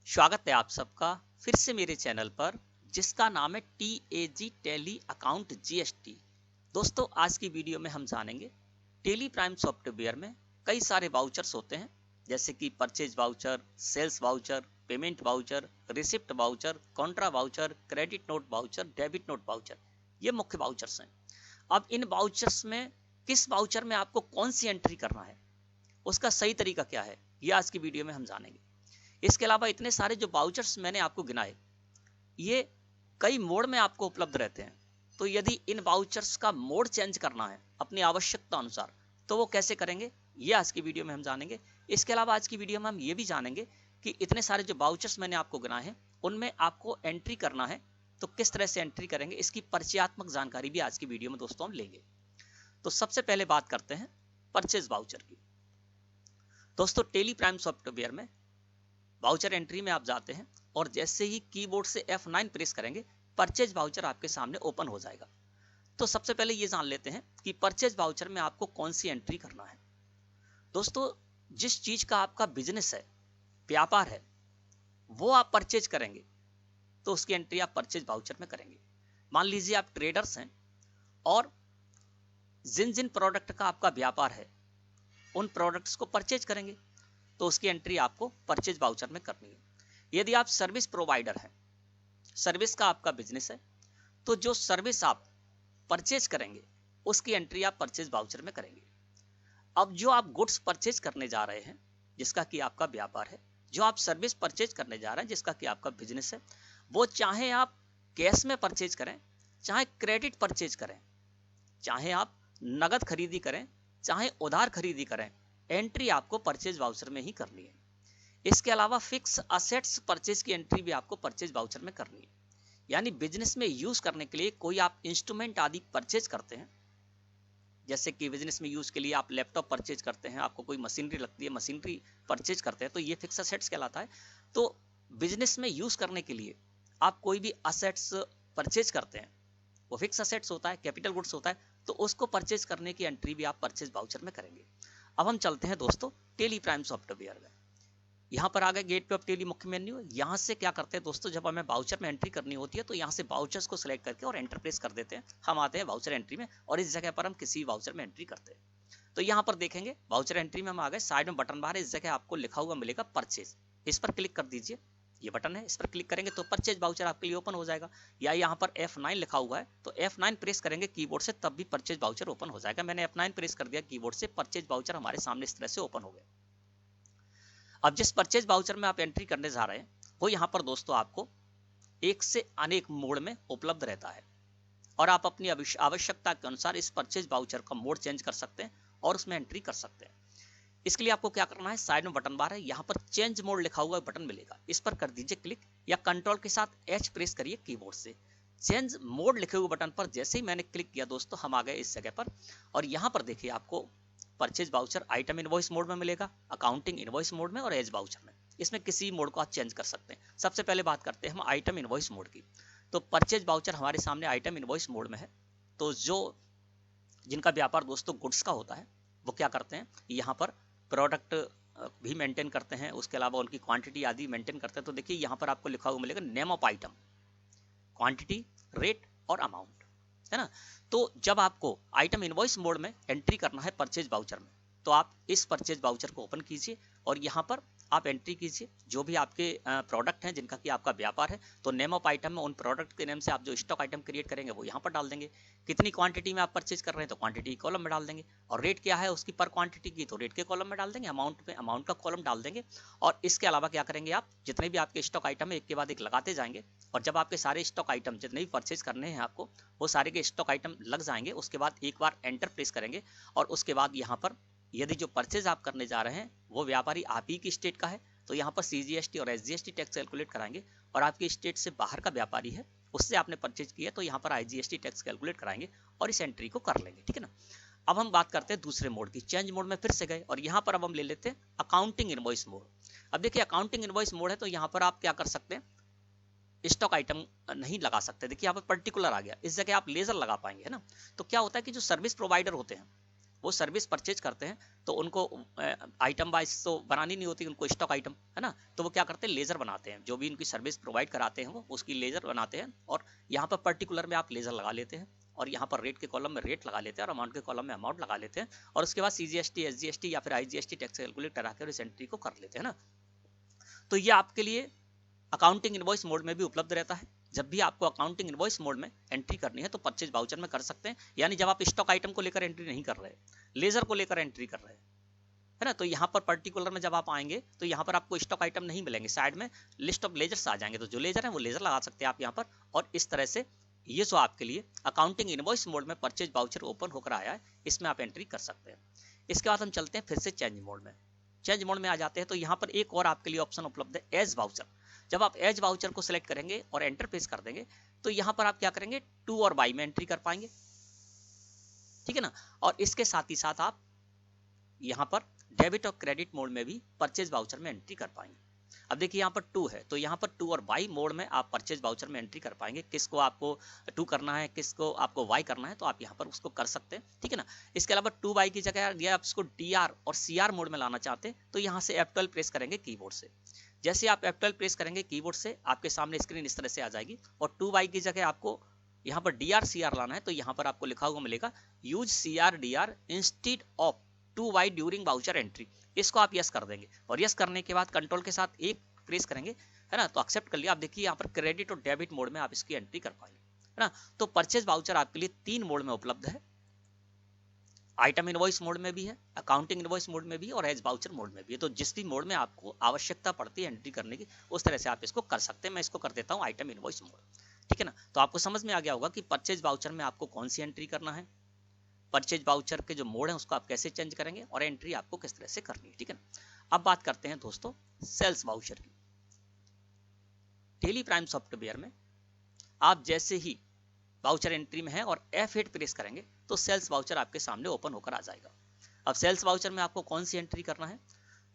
स्वागत है आप सबका फिर से मेरे चैनल पर, जिसका नाम है TAG टैली अकाउंट GST। दोस्तों, आज की वीडियो में हम जानेंगे टेली प्राइम सॉफ्टवेयर में कई सारे वाउचर्स होते हैं, जैसे कि purchase voucher, sales voucher, payment voucher, receipt voucher, contra voucher, credit note voucher, debit note voucher. ये मुख्य वाउचर्स हैं। अब इन वाउचर्स में किस वाउचर में आपको कौन सी एंट्री करना है, उसका सही तरीका क्या है, ये आज की वीडियो में हम जानेंगे। इसके अलावा इतने सारे जो वाउचर्स मैंने आपको गिनाए, ये कई मोड में आपको उपलब्ध रहते हैं। तो यदि इन वाउचर्स का मोड चेंज करना है अपनी आवश्यकता अनुसार, तो वो कैसे करेंगे, ये आज की वीडियो में हम जानेंगे। इसके अलावा आज की वीडियो में हम ये भी जानेंगे कि इतने सारे जो वाउचर्स मैंने आपको गिनाए हैं, उनमें आपको एंट्री करना है तो किस तरह से एंट्री करेंगे, इसकी परिचयात्मक जानकारी भी आज की वीडियो में दोस्तों हम लेंगे। तो सबसे पहले बात करते हैं परचेज वाउचर की। दोस्तों, टेली प्राइम सॉफ्टवेयर में वाउचर एंट्री में आप जाते हैं और जैसे ही कीबोर्ड से F9 प्रेस करेंगे, परचेज वाउचर आपके सामने ओपन हो जाएगा। तो सबसे पहले ये जान लेते हैं कि परचेज वाउचर में आपको कौन सी एंट्री करना है। दोस्तों, जिस चीज का आपका बिजनेस है, व्यापार है, वो आप परचेज करेंगे तो उसकी एंट्री आप परचेज वाउचर में करेंगे। मान लीजिए आप ट्रेडर्स हैं और जिन जिन प्रोडक्ट का आपका व्यापार है, उन प्रोडक्ट्स को परचेज करेंगे तो उसकी एंट्री आपको परचेज वाउचर में करनी है। यदि आप सर्विस प्रोवाइडर हैं, सर्विस का आपका बिजनेस है, तो जो सर्विस आप परचेज करेंगे उसकी एंट्री आप परचेज वाउचर में करेंगे। अब जो आप गुड्स परचेज करने जा रहे हैं, जिसका कि आपका व्यापार है, जो आप सर्विस परचेज करने जा रहे हैं, जिसका कि आपका बिजनेस है, वो चाहे आप कैश में परचेज करें, चाहे क्रेडिट परचेज करें, चाहे आप नगद खरीदी करें, चाहे उधार खरीदी करें, एंट्री आपको परचेज वाउचर में ही करनी है। इसके अलावा फिक्स असेट्स परचेज की एंट्री भी आपको परचेज वाउचर में करनी है। यानी बिजनेस में यूज करने के लिए कोई आप इंस्ट्रूमेंट आदि परचेज करते हैं, जैसे कि बिजनेस में यूज के लिए आप लैपटॉप परचेज करते हैं, आपको कोई मशीनरी लगती है, मशीनरी परचेज करते हैं, तो ये फिक्स असेट्स कहलाता है। तो बिजनेस में यूज करने के लिए आप कोई भी असेट्स परचेज करते हैं, वो फिक्स असेट्स होता है, कैपिटल गुड्स होता है, तो उसको परचेज करने की एंट्री भी आप परचेज वाउचर में करेंगे। अब हम चलते हैं दोस्तों टेली प्राइम सॉफ्टवेयर में। यहाँ पर आ गए गेट पे ऑफ टेली मुख्य मेन्यू। यहाँ से क्या करते हैं दोस्तों, जब हमें वाउचर में एंट्री करनी होती है तो यहाँ से वाउचर्स को सिलेक्ट करके और एंटर प्रेस कर देते हैं। हम आते हैं वाउचर एंट्री में और इस जगह पर हम किसी वाउचर में एंट्री करते हैं। तो यहाँ पर देखेंगे वाउचर एंट्री में हम आ गए। साइड में बटन बाहर, इस जगह आपको लिखा हुआ मिलेगा परचेज, इस पर क्लिक कर दीजिए। ये बटन है, इस पर क्लिक करेंगे तो परचेज वाउचर आपके लिए ओपन हो जाएगा। या यहाँ पर F9 लिखा हुआ है, तो F9 प्रेस करेंगे कीबोर्ड से, तब भी परचेज वाउचर ओपन हो जाएगा। मैंने F9 प्रेस कर दिया कीबोर्ड से, परचेज वाउचर हमारे सामने इस तरह से ओपन हो गया। अब जिस परचेज वाउचर में आप एंट्री करने जा रहे हैं, वो यहाँ पर दोस्तों आपको एक से अनेक मोड में उपलब्ध रहता है और आप अपनी आवश्यकता के अनुसार इस परचेज वाउचर का मोड चेंज कर सकते हैं और उसमें एंट्री कर सकते हैं। इसके लिए आपको क्या करना है, साइड में बटन बार है, यहाँ पर चेंज मोड लिखा हुआ बटन मिलेगा, इस पर कर दीजिए क्लिक या कंट्रोल के साथ H प्रेस करिए कीबोर्ड से। चेंज मोड लिखे हुए बटन पर जैसे ही मैंने क्लिक किया दोस्तों, हम आ गए इस जगह पर और यहाँ पर देखिए आपको purchase voucher item invoice mode में मिलेगा, अकाउंटिंग इनवॉइस मोड में और एज वाउचर में। इसमें किसी मोड को आप चेंज कर सकते हैं। सबसे पहले बात करते हैं हम आइटम इनवॉइस मोड की। तो परचेज वाउचर हमारे सामने आइटम इनवॉइस मोड में है। तो जो जिनका व्यापार दोस्तों गुड्स का होता है, वो क्या करते हैं, यहाँ पर प्रोडक्ट भी मेंटेन करते हैं, उसके अलावा उनकी क्वांटिटी आदि मेंटेन करते हैं। तो देखिए यहाँ पर आपको लिखा हुआ मिलेगा name of item, quantity, rate और अमाउंट, है ना। तो जब आपको आइटम इनवॉइस मोड में एंट्री करना है परचेज वाउचर में, तो आप इस परचेज वाउचर को ओपन कीजिए और यहाँ पर आप एंट्री कीजिए जो भी आपके प्रोडक्ट हैं जिनका कि आपका व्यापार है। तो नेम ऑफ आइटम में उन प्रोडक्ट के नेम से आप जो स्टॉक आइटम क्रिएट करेंगे वो यहाँ पर डाल देंगे। कितनी क्वांटिटी में आप परचेज कर रहे हैं तो क्वांटिटी कॉलम में डाल देंगे, और रेट क्या है उसकी पर क्वांटिटी की तो रेट के कॉलम में डाल देंगे, अमाउंट में अमाउंट का कॉलम डाल देंगे। और इसके अलावा क्या करेंगे, आप जितने भी आपके स्टॉक आइटम है एक के बाद एक लगाते जाएंगे, और जब आपके सारे स्टॉक आइटम जितने भी परचेज करने हैं आपको, वो सारे के स्टॉक आइटम लग जाएंगे, उसके बाद एक बार एंटर प्रेस करेंगे और उसके बाद यहाँ पर यदि जो परचेज आप करने जा रहे हैं वो व्यापारी आप ही की स्टेट का है, तो यहाँ पर CGST और SGST टैक्स कैलकुलेट कराएंगे, और आपकी स्टेट से बाहर का व्यापारी है, उससे आपने परचेज किया तो यहाँ पर IGST टैक्स कैलकुलेट कराएंगे और इस एंट्री को कर लेंगे, ठीक है ना। अब हम बात करते हैं दूसरे मोड की। चेंज मोड में फिर से गए और यहाँ पर अब हम ले लेते हैं अकाउंटिंग इनवॉइस मोड। अब देखिए अकाउंटिंग इनवॉइस मोड है, तो यहाँ पर आप क्या कर सकते हैं, स्टॉक आइटम नहीं लगा सकते। देखिए यहाँ पर पर्टिकुलर आ गया, इस जगह आप लेजर लगा पाएंगे, है ना। तो क्या होता है कि जो सर्विस प्रोवाइडर होते हैं वो सर्विस परचेज करते हैं तो उनको आइटम वाइज तो बनानी नहीं होती, उनको स्टॉक आइटम है ना, तो वो क्या करते हैं लेजर बनाते हैं, जो भी उनकी सर्विस प्रोवाइड कराते हैं वो उसकी लेजर बनाते हैं, और यहाँ पर पर्टिकुलर में आप लेजर लगा लेते हैं, और यहाँ पर रेट के कॉलम में रेट लगा लेते हैं, और अमाउंट के कॉलम में अमाउंट लगा लेते हैं, और उसके बाद CGST SGST या फिर IGST टैक्स कैलकुलेट करा कर इस एंट्री को कर लेते हैं ना। तो ये आपके लिए अकाउंटिंग इनवॉइस मोड में भी उपलब्ध रहता है। जब भी आपको अकाउंटिंग इनवॉइस मोड में एंट्री करनी है तो परचेज वाउचर में कर सकते हैं, यानी जब आप स्टॉक आइटम को लेकर एंट्री नहीं कर रहे, लेजर को लेकर एंट्री कर रहे हैं, है ना, तो यहाँ पर पर्टिकुलर में जब आप आएंगे तो यहाँ पर आपको स्टॉक आइटम नहीं मिलेंगे, साइड में लिस्ट ऑफ लेजर्स आ जाएंगे, तो जो लेजर है वो लेजर लगा सकते हैं आप यहाँ पर, और इस तरह से ये जो आपके लिए अकाउंटिंग इनवॉइस मोड में परचेज वाउचर ओपन होकर आया है, इसमें आप एंट्री कर सकते हैं। इसके बाद हम चलते हैं फिर से चेंज मोड में। चेंज मोड में आ जाते हैं तो यहाँ पर एक और आपके लिए ऑप्शन उपलब्ध है, एज वाउचर। जब आप एज वाउचर को सिलेक्ट करेंगे और एंटर प्रेस कर देंगे तो यहाँ पर आप क्या करेंगे, टू और बाई में एंट्री कर पाएंगे, ठीक है ना, और इसके साथ ही साथ आप यहाँ पर डेबिट और क्रेडिट मोड में भी परचेज वाउचर में एंट्री कर पाएंगे। अब देखिए यहाँ पर टू है तो यहाँ पर टू और बाई मोड में आप परचेज वाउचर में एंट्री कर पाएंगे, किसको आपको टू करना है किसको आपको वाई करना है तो आप यहाँ पर उसको कर सकते हैं, ठीक है ना। इसके अलावा टू बाई की जगह यदि आप इसको DR और CR मोड में लाना चाहते हैं तो यहाँ से F12 प्रेस करेंगे कीबोर्ड से। जैसे आप F12 प्रेस करेंगे कीबोर्ड से आपके सामने स्क्रीन इस तरह से आ जाएगी, और टू बाई की जगह आपको यहाँ पर DR CR लाना है तो यहाँ पर आपको लिखा हुआ मिलेगा use CR DR instead of to by during voucher entry, इसको आप यस कर देंगे, और यस करने के बाद कंट्रोल के साथ एक प्रेस करेंगे, है ना, तो एक्सेप्ट कर लिया। आप देखिए यहाँ पर क्रेडिट और डेबिट मोड में आप इसकी एंट्री कर पाएंगे, है ना। तो परचेज वाउचर आपके लिए 3 मोड में उपलब्ध है, आइटम इनवॉइस मोड में भी है, अकाउंटिंग इनवॉइस मोड में भी, और एज वाउचर मोड में भी है। तो जिस भी मोड में आपको आवश्यकता पड़ती है एंट्री करने की उस तरह से आप इसको कर सकते हैं। मैं इसको कर देता हूँ आइटम इनवॉइस मोड, ठीक है ना। तो आपको समझ में आ गया होगा कि परचेज वाउचर में आपको कौन सी एंट्री करना है, परचेज वाउचर के जो मोड है उसको आप कैसे चेंज करेंगे, और एंट्री आपको किस तरह से करनी है, ठीक है ना। अब बात करते हैं दोस्तों सेल्स वाउचर की। टेली प्राइम सॉफ्टवेयर में आप जैसे ही वाउचर एंट्री में है और F8 प्रेस करेंगे तो सेल्स वाउचर आपके सामने ओपन होकर आ जाएगा। अब सेल्स वाउचर में आपको कौन सी एंट्री करना है,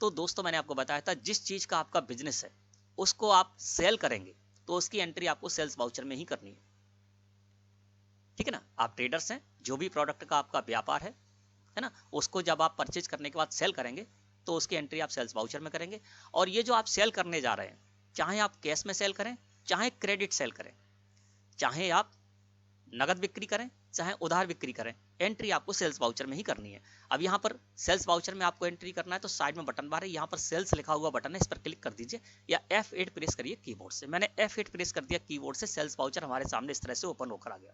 तो दोस्तों मैंने आपको बताया था जिस चीज का आपका बिजनेस है उसको आप सेल करेंगे तो उसकी एंट्री आपको सेल्स वाउचर में ही करनी है, ठीक है ना। आप ट्रेडर्स हैं, जो भी प्रोडक्ट का आपका व्यापार है ना, उसको जब आप परचेज करने के बाद सेल करेंगे तो उसकी एंट्री आप सेल्स वाउचर में करेंगे। और ये जो आप सेल करने जा रहे हैं, चाहे आप कैश में सेल करें चाहे क्रेडिट सेल करें, चाहे आप नगद बिक्री करें चाहे उधार बिक्री करें, एंट्री आपको सेल्स वाउचर में ही करनी है। अब यहाँ पर सेल्स वाउचर में आपको एंट्री करना है तो साइड में बटन बार है, यहाँ पर सेल्स लिखा हुआ बटन है, इस पर क्लिक कर दीजिए या F8 प्रेस करिए कीबोर्ड से। मैंने F8 प्रेस कर दिया कीबोर्ड से, सेल्स वाउचर हमारे सामने इस तरह से ओपन होकर आ गया।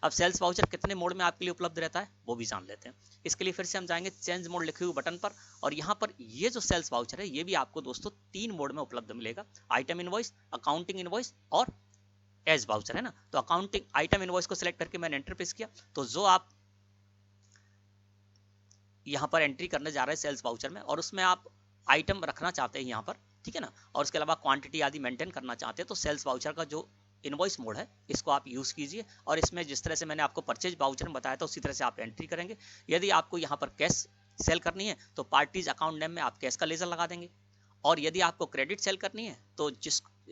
अब सेल्स वाउचर कितने मोड में आपके लिए उपलब्ध रहता है वो भी जान लेते हैं। इसके लिए फिर से हम जाएंगे चेंज मोड लिखे हुए बटन पर, और यहाँ पर ये जो सेल्स वाउचर है ये भी आपको दोस्तों 3 मोड में उपलब्ध मिलेगा, आइटम इनवॉइस, अकाउंटिंग इनवॉइस और एज वाउचर, है ना। तो अकाउंटिंग आइटम इनवॉइस को सिलेक्ट करके मैंने एंटर प्रेस किया, तो जो आप यहाँ पर एंट्री करने जा रहे हैं सेल्स वाउचर में और उसमें आप आइटम रखना चाहते हैं यहाँ पर, ठीक है ना, और उसके अलावा क्वांटिटी आदि मेंटेन करना चाहते हैं तो सेल्स वाउचर का जो इनवॉइस मोड है इसको आप यूज कीजिए, और इसमें जिस तरह से मैंने आपको परचेज वाउचर में बताया था उसी तरह से आप एंट्री करेंगे। यदि आपको यहाँ पर कैश सेल करनी है तो पार्टीज अकाउंट नेम में आप कैश का लेजर लगा देंगे, और यदि आपको क्रेडिट सेल करनी है तो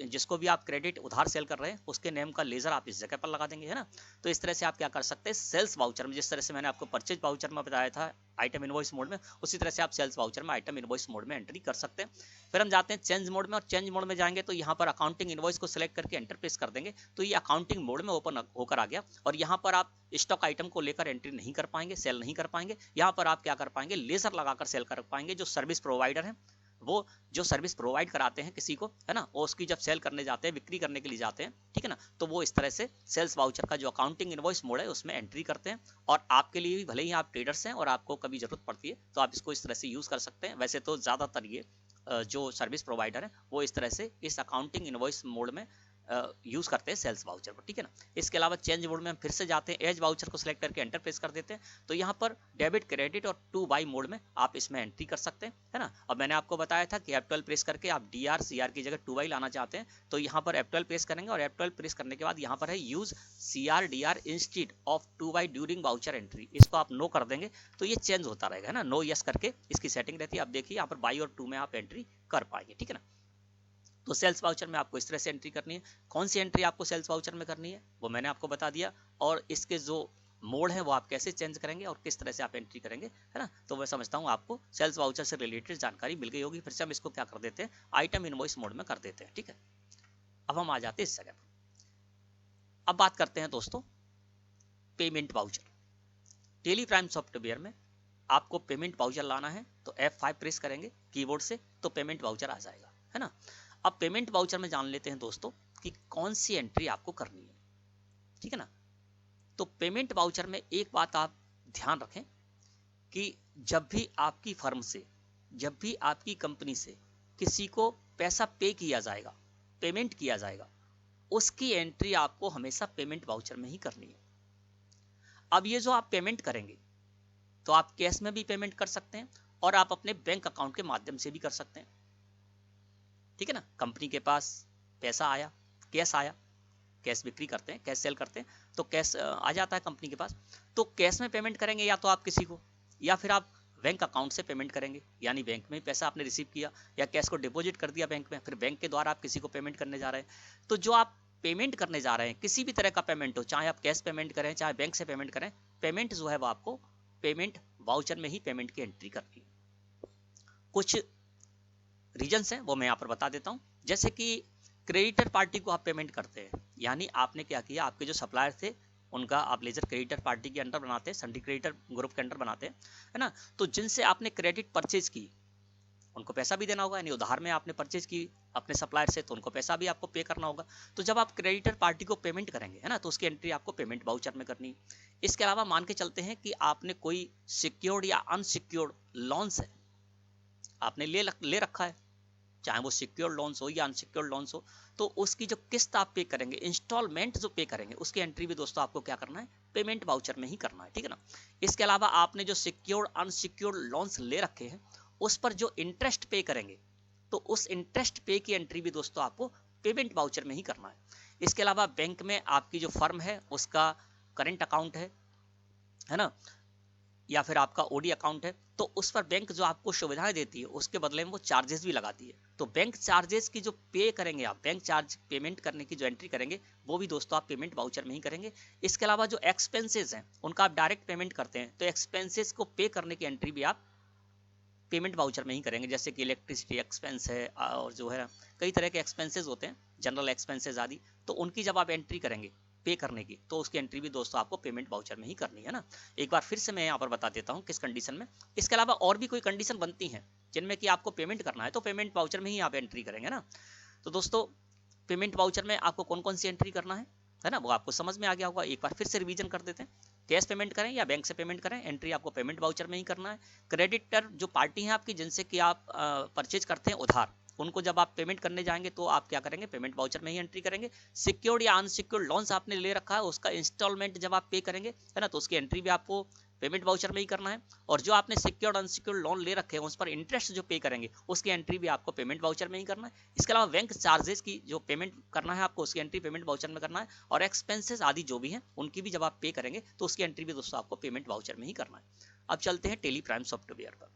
जिसको भी आप क्रेडिट उधार सेल कर रहे हैं उसके नेम का लेजर आप इस जगह पर लगा देंगे, है ना। तो इस तरह से आप क्या कर सकते हैं सेल्स वाउचर में, जिस तरह से मैंने आपको परचेज वाउचर में बताया था आइटम इनवॉइस मोड में, उसी तरह से आप सेल्स वाउचर में आइटम इनवॉइस मोड में एंट्री कर सकते हैं। फिर हम जाते हैं चेंज मोड में, और चेंज मोड में जाएंगे तो यहाँ पर अकाउंटिंग इनवॉइस को सिलेक्ट करके एंटर प्रेस कर देंगे तो ये अकाउंटिंग मोड में ओपन होकर आ गया, और यहाँ पर आप स्टॉक आइटम को लेकर एंट्री नहीं कर पाएंगे, सेल नहीं कर पाएंगे। यहाँ पर आप क्या कर पाएंगे, लेजर लगाकर सेल कर पाएंगे। जो सर्विस प्रोवाइडर है वो जो सर्विस प्रोवाइड कराते हैं किसी को, है ना, वो उसकी जब सेल करने जाते हैं, बिक्री करने के लिए जाते हैं, ठीक है ना, तो वो इस तरह से सेल्स वाउचर का जो अकाउंटिंग इनवॉइस मोड है उसमें एंट्री करते हैं। और आपके लिए भी भले ही आप ट्रेडर्स हैं और आपको कभी जरूरत पड़ती है तो आप इसको इस तरह से यूज कर सकते हैं। वैसे तो ज्यादातर ये जो सर्विस प्रोवाइडर है वो इस तरह से इस अकाउंटिंग इनवॉइस मोड में यूज करते हैं सेल्स वाउचर को, ठीक है ना। इसके अलावा चेंज मोड में हम फिर से जाते हैं, एज वाउचर को सिलेक्ट करके एंटर प्रेस कर देते हैं तो यहाँ पर डेबिट क्रेडिट और टू बाई मोड में आप इसमें एंट्री कर सकते हैं, है ना। अब मैंने आपको बताया था कि F12 प्रेस करके आप DR CR की जगह टू बाई लाना चाहते हैं तो यहाँ पर F12 प्रेस करेंगे, और F12 प्रेस करने के बाद यहाँ पर है use CR DR instead of two by during voucher entry, इसको आप नो कर देंगे तो ये चेंज होता रहेगा, है ना। नो यस करके इसकी सेटिंग रहती है। अब देखिए यहाँ पर बाई और टू में आप एंट्री कर पाएंगे, ठीक है ना। तो सेल्स वाउचर में आपको इस तरह से एंट्री करनी है। कौन सी एंट्री आपको सेल्स वाउचर में करनी है वो मैंने आपको बता दिया, और इसके जो मोड है वो आप कैसे चेंज करेंगे और किस तरह से आप एंट्री करेंगे, है ना। तो मैं समझता हूँ आपको सेल्स वाउचर से रिलेटेड जानकारी मिल गई होगी। फिर से हम इसको क्या कर देते हैं, आइटम इनवॉइस मोड में कर देते हैं, ठीक है। अब हम आ जाते हैं इस जगह पर। अब बात करते हैं दोस्तों payment voucher. Tally Prime software में आपको पेमेंट वाउचर लाना है तो F5 प्रेस करेंगे कीबोर्ड से तो पेमेंट वाउचर आ जाएगा, है ना। अब पेमेंट वाउचर में जान लेते हैं दोस्तों कि कौन सी एंट्री आपको करनी है, ठीक है ना। तो पेमेंट वाउचर में एक बात आप ध्यान रखें कि जब भी आपकी फर्म से, जब भी आपकी कंपनी से किसी को पैसा पे किया जाएगा, पेमेंट किया जाएगा, उसकी एंट्री आपको हमेशा पेमेंट वाउचर में ही करनी है। अब ये जो आप पेमेंट करेंगे तो आप कैश में भी पेमेंट कर सकते हैं और आप अपने बैंक अकाउंट के माध्यम से भी कर सकते हैं, ठीक है ना। कंपनी के पास पैसा आया, कैश आया, कैश बिक्री करते हैं, कैश सेल करते हैं, तो कैश आ जाता है कंपनी के पास, तो कैश में पेमेंट करेंगे या तो आप किसी को, या फिर आप बैंक अकाउंट से पेमेंट करेंगे, यानी बैंक में पैसा आपने रिसीव किया या कैश को डिपॉजिट कर दिया बैंक में, फिर बैंक के द्वारा आप किसी को पेमेंट करने जा रहे हैं। तो जो आप पेमेंट करने जा रहे हैं, किसी भी तरह का पेमेंट हो, चाहे आप कैश पेमेंट करें चाहे बैंक से पेमेंट करें, पेमेंट जो है वो आपको पेमेंट वाउचर में ही पेमेंट की एंट्री करनी है। कुछ रीजंस हैं वो मैं यहाँ पर बता देता हूँ। जैसे कि क्रेडिटर पार्टी को आप पेमेंट करते हैं, यानी आपने क्या किया, आपके जो सप्लायर थे उनका आप लेजर क्रेडिटर पार्टी के अंडर बनाते हैं, सन्डी क्रेडिटर ग्रुप के अंडर बनाते हैं, है ना। तो जिनसे आपने क्रेडिट परचेज की उनको पैसा भी देना होगा, यानी उधार में आपने परचेज की अपने सप्लायर से तो उनको पैसा भी आपको पे करना होगा। तो जब आप क्रेडिटर पार्टी को पेमेंट करेंगे, है ना, तो उसकी एंट्री आपको पेमेंट वाउचर में करनी है। इसके अलावा मान के चलते हैं कि आपने कोई सिक्योर्ड या अनसिक्योर्ड लोन्स है आपने ले रखा है, चाहे वो सिक्योर लोन्स हो या अनसिक्योर्ड लोन्स हो, तो उसकी जो किस्त आप पे करेंगे, इंस्टॉलमेंट जो पे करेंगे, उसकी एंट्री भी दोस्तों आपको क्या करना है, पेमेंट वाउचर में ही करना है, ठीक है ना। इसके अलावा आपने जो सिक्योर्ड अनसिक्योर्ड लोन्स ले रखे हैं उस पर जो इंटरेस्ट पे करेंगे, तो उस इंटरेस्ट पे की एंट्री भी दोस्तों आपको पेमेंट वाउचर में ही करना है। इसके अलावा बैंक में आपकी जो फर्म है उसका करंट अकाउंट है ना, या फिर आपका ओडी अकाउंट है, तो उस पर बैंक जो आपको सुविधाएं देती है उसके बदले में वो चार्जेस भी लगाती है। तो बैंक चार्जेस की जो पे करेंगे आप, बैंक चार्ज पेमेंट करने की जो एंट्री करेंगे वो भी दोस्तों आप पेमेंट वाउचर में ही करेंगे। इसके अलावा जो एक्सपेंसेस हैं उनका आप डायरेक्ट पेमेंट करते हैं, तो एक्सपेंसेस को पे करने की एंट्री भी आप पेमेंट वाउचर में ही करेंगे। जैसे कि इलेक्ट्रिसिटी एक्सपेंस है और जो है कई तरह के एक्सपेंसेस होते हैं, जनरल एक्सपेंसेस आदि, तो उनकी जब आप एंट्री करेंगे पे करने की, तो उसकी एंट्री भी दोस्तों आपको पेमेंट वाउचर में ही करनी है ना। एक बार फिर से मैं यहाँ पर बता देता हूँ किस कंडीशन में। इसके अलावा और भी कोई कंडीशन बनती हैं जिनमें कि आपको पेमेंट करना है, तो पेमेंट वाउचर में ही आप एंट्री करेंगे ना। तो दोस्तों पेमेंट वाउचर में आपको कौन कौन सी एंट्री करना है ना, वो आपको समझ में आ गया होगा। एक बार फिर से रिवीजन कर देते हैं। कैश पेमेंट करें या बैंक से पेमेंट करें, एंट्री आपको पेमेंट वाउचर में ही करना है। क्रेडिटर जो पार्टी है आपकी जिनसे कि आप परचेज करते हैं उधार, उनको जब आप पेमेंट करने जाएंगे तो आप क्या करेंगे, पेमेंट वाउचर में ही एंट्री करेंगे। सिक्योर्ड या अनसिक्योर्ड लोन्स आपने ले रखा है उसका इंस्टॉलमेंट जब आप पे करेंगे, है ना, तो उसकी एंट्री भी आपको पेमेंट वाउचर में ही करना है। और जो आपने सिक्योर्ड अनसिक्योर्ड लोन ले रखे हैं उस पर इंटरेस्ट जो पे करेंगे उसकी एंट्री भी आपको पेमेंट वाउचर में ही करना है। इसके अलावा बैंक चार्जेस की जो पेमेंट करना है आपको, उसकी एंट्री पेमेंट वाउचर में करना है। और एक्सपेंसेस आदि जो भी हैं उनकी भी जब आप पे करेंगे तो उसकी एंट्री भी दोस्तों आपको पेमेंट वाउचर में ही करना है। अब चलते हैं टेली प्राइम सॉफ्टवेयर पर।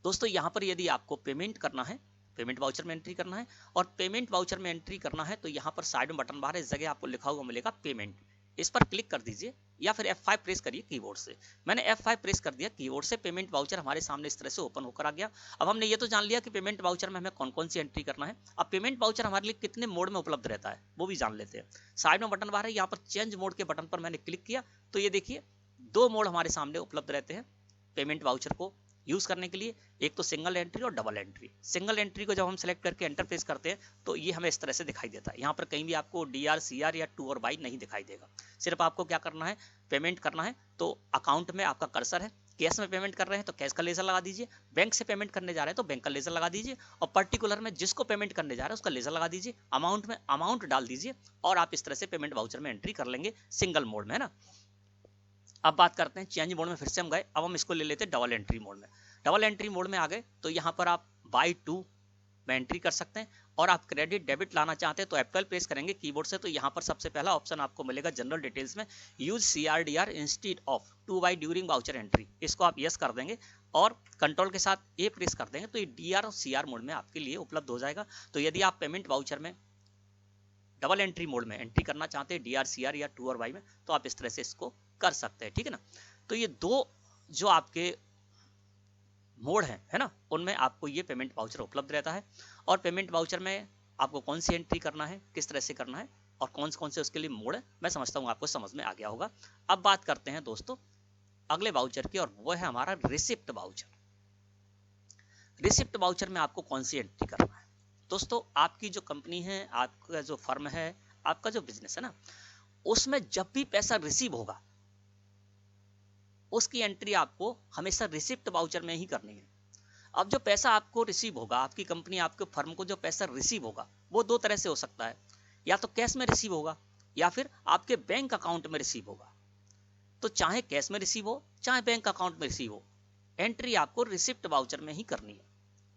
दोस्तों यहाँ पर यदि आपको पेमेंट करना है, पेमेंट वाउचर में एंट्री करना है और पेमेंट वाउचर में एंट्री करना है, तो यहाँ पर साइड में बटन बार है, इस जगह आपको लिखा हुआ मिलेगा पेमेंट, इस पर क्लिक कर दीजिए या फिर F5 प्रेस करिए कीबोर्ड से। मैंने F5 प्रेस कर दिया कीबोर्ड से, पेमेंट वाउचर हमारे सामने इस तरह से ओपन होकर आ गया। अब हमने ये तो जान लिया कि पेमेंट वाउचर में हमें कौन कौन सी एंट्री करना है। अब पेमेंट वाउचर हमारे लिए कितने मोड में उपलब्ध रहता है वो भी जान लेते हैं। साइड में बटन बार है, यहाँ पर चेंज मोड के बटन पर मैंने क्लिक किया तो ये देखिए 2 मोड हमारे सामने उपलब्ध रहते हैं पेमेंट वाउचर को यूज करने के लिए, एक तो सिंगल एंट्री और डबल एंट्री। सिंगल एंट्री को जब हम सेलेक्ट करके एंटर प्रेस करते हैं तो ये हमें इस तरह से दिखाई देता है। यहाँ पर कहीं भी आपको DR CR या टू और बाई नहीं दिखाई देगा। सिर्फ आपको क्या करना है, पेमेंट करना है तो अकाउंट में आपका कर्सर है, कैश में पेमेंट कर रहे हैं तो कैश का लेजर लगा दीजिए, बैंक से पेमेंट करने जा रहे हैं तो बैंक का लेजर लगा दीजिए, और पर्टिकुलर में जिसको पेमेंट करने जा रहे हैं उसका लेजर लगा दीजिए, अमाउंट में अमाउंट डाल दीजिए और आप इस तरह से पेमेंट वाउचर में एंट्री कर लेंगे सिंगल मोड में, है ना। अब बात करते हैं चेंज मोड में, फिर से हम गए, अब हम इसको ले लेते हैं डबल एंट्री मोड में। डबल एंट्री मोड में आ गए तो यहाँ पर आप बाई 2 में एंट्री कर सकते हैं, और आप क्रेडिट डेबिट लाना चाहते हैं तो F12 प्रेस करेंगे कीबोर्ड से, तो यहाँ पर सबसे पहला ऑप्शन आपको मिलेगा जनरल डिटेल्स में, use CRDR instead of 2 by during voucher entry, इसको आप यस कर देंगे और कंट्रोल के साथ A प्रेस कर देंगे तो ये DR और CR मोड में आपके लिए उपलब्ध हो जाएगा। तो यदि आप पेमेंट वाउचर में डबल एंट्री मोड में एंट्री करना चाहते हैं DRCR या 2 और Y में, तो आप इस तरह से इसको कर सकते हैं, ठीक है ना। तो ये दो जो आपके मोड है ना, उनमें आपको ये पेमेंट वाउचर उपलब्ध रहता है। और पेमेंट वाउचर में आपको कौन सी एंट्री करना है, किस तरह से करना है और कौन से उसके लिए मोड है, मैं समझता हूँ आपको समझ में आ गया होगा। अब बात करते हैं दोस्तों अगले वाउचर की, और वो है हमारा रिसिप्ट वाउचर। रिसिप्ट वाउचर में आपको कौन सी एंट्री करना है दोस्तों, आपकी जो कंपनी है, आपका जो फर्म है, आपका जो बिजनेस है ना, उसमें जब भी पैसा रिसीव होगा उसकी एंट्री आपको हमेशा रिसिप्ट वाउचर में ही करनी है। अब जो पैसा आपको रिसीव होगा, आपकी कंपनी, आपके फर्म को जो पैसा रिसीव होगा वो दो तरह से हो सकता है, या तो कैश में रिसीव होगा या फिर आपके बैंक अकाउंट में रिसीव होगा। तो चाहे कैश में रिसीव हो चाहे बैंक अकाउंट में रिसीव हो, एंट्री आपको रिसिप्ट वाउचर में ही करनी है।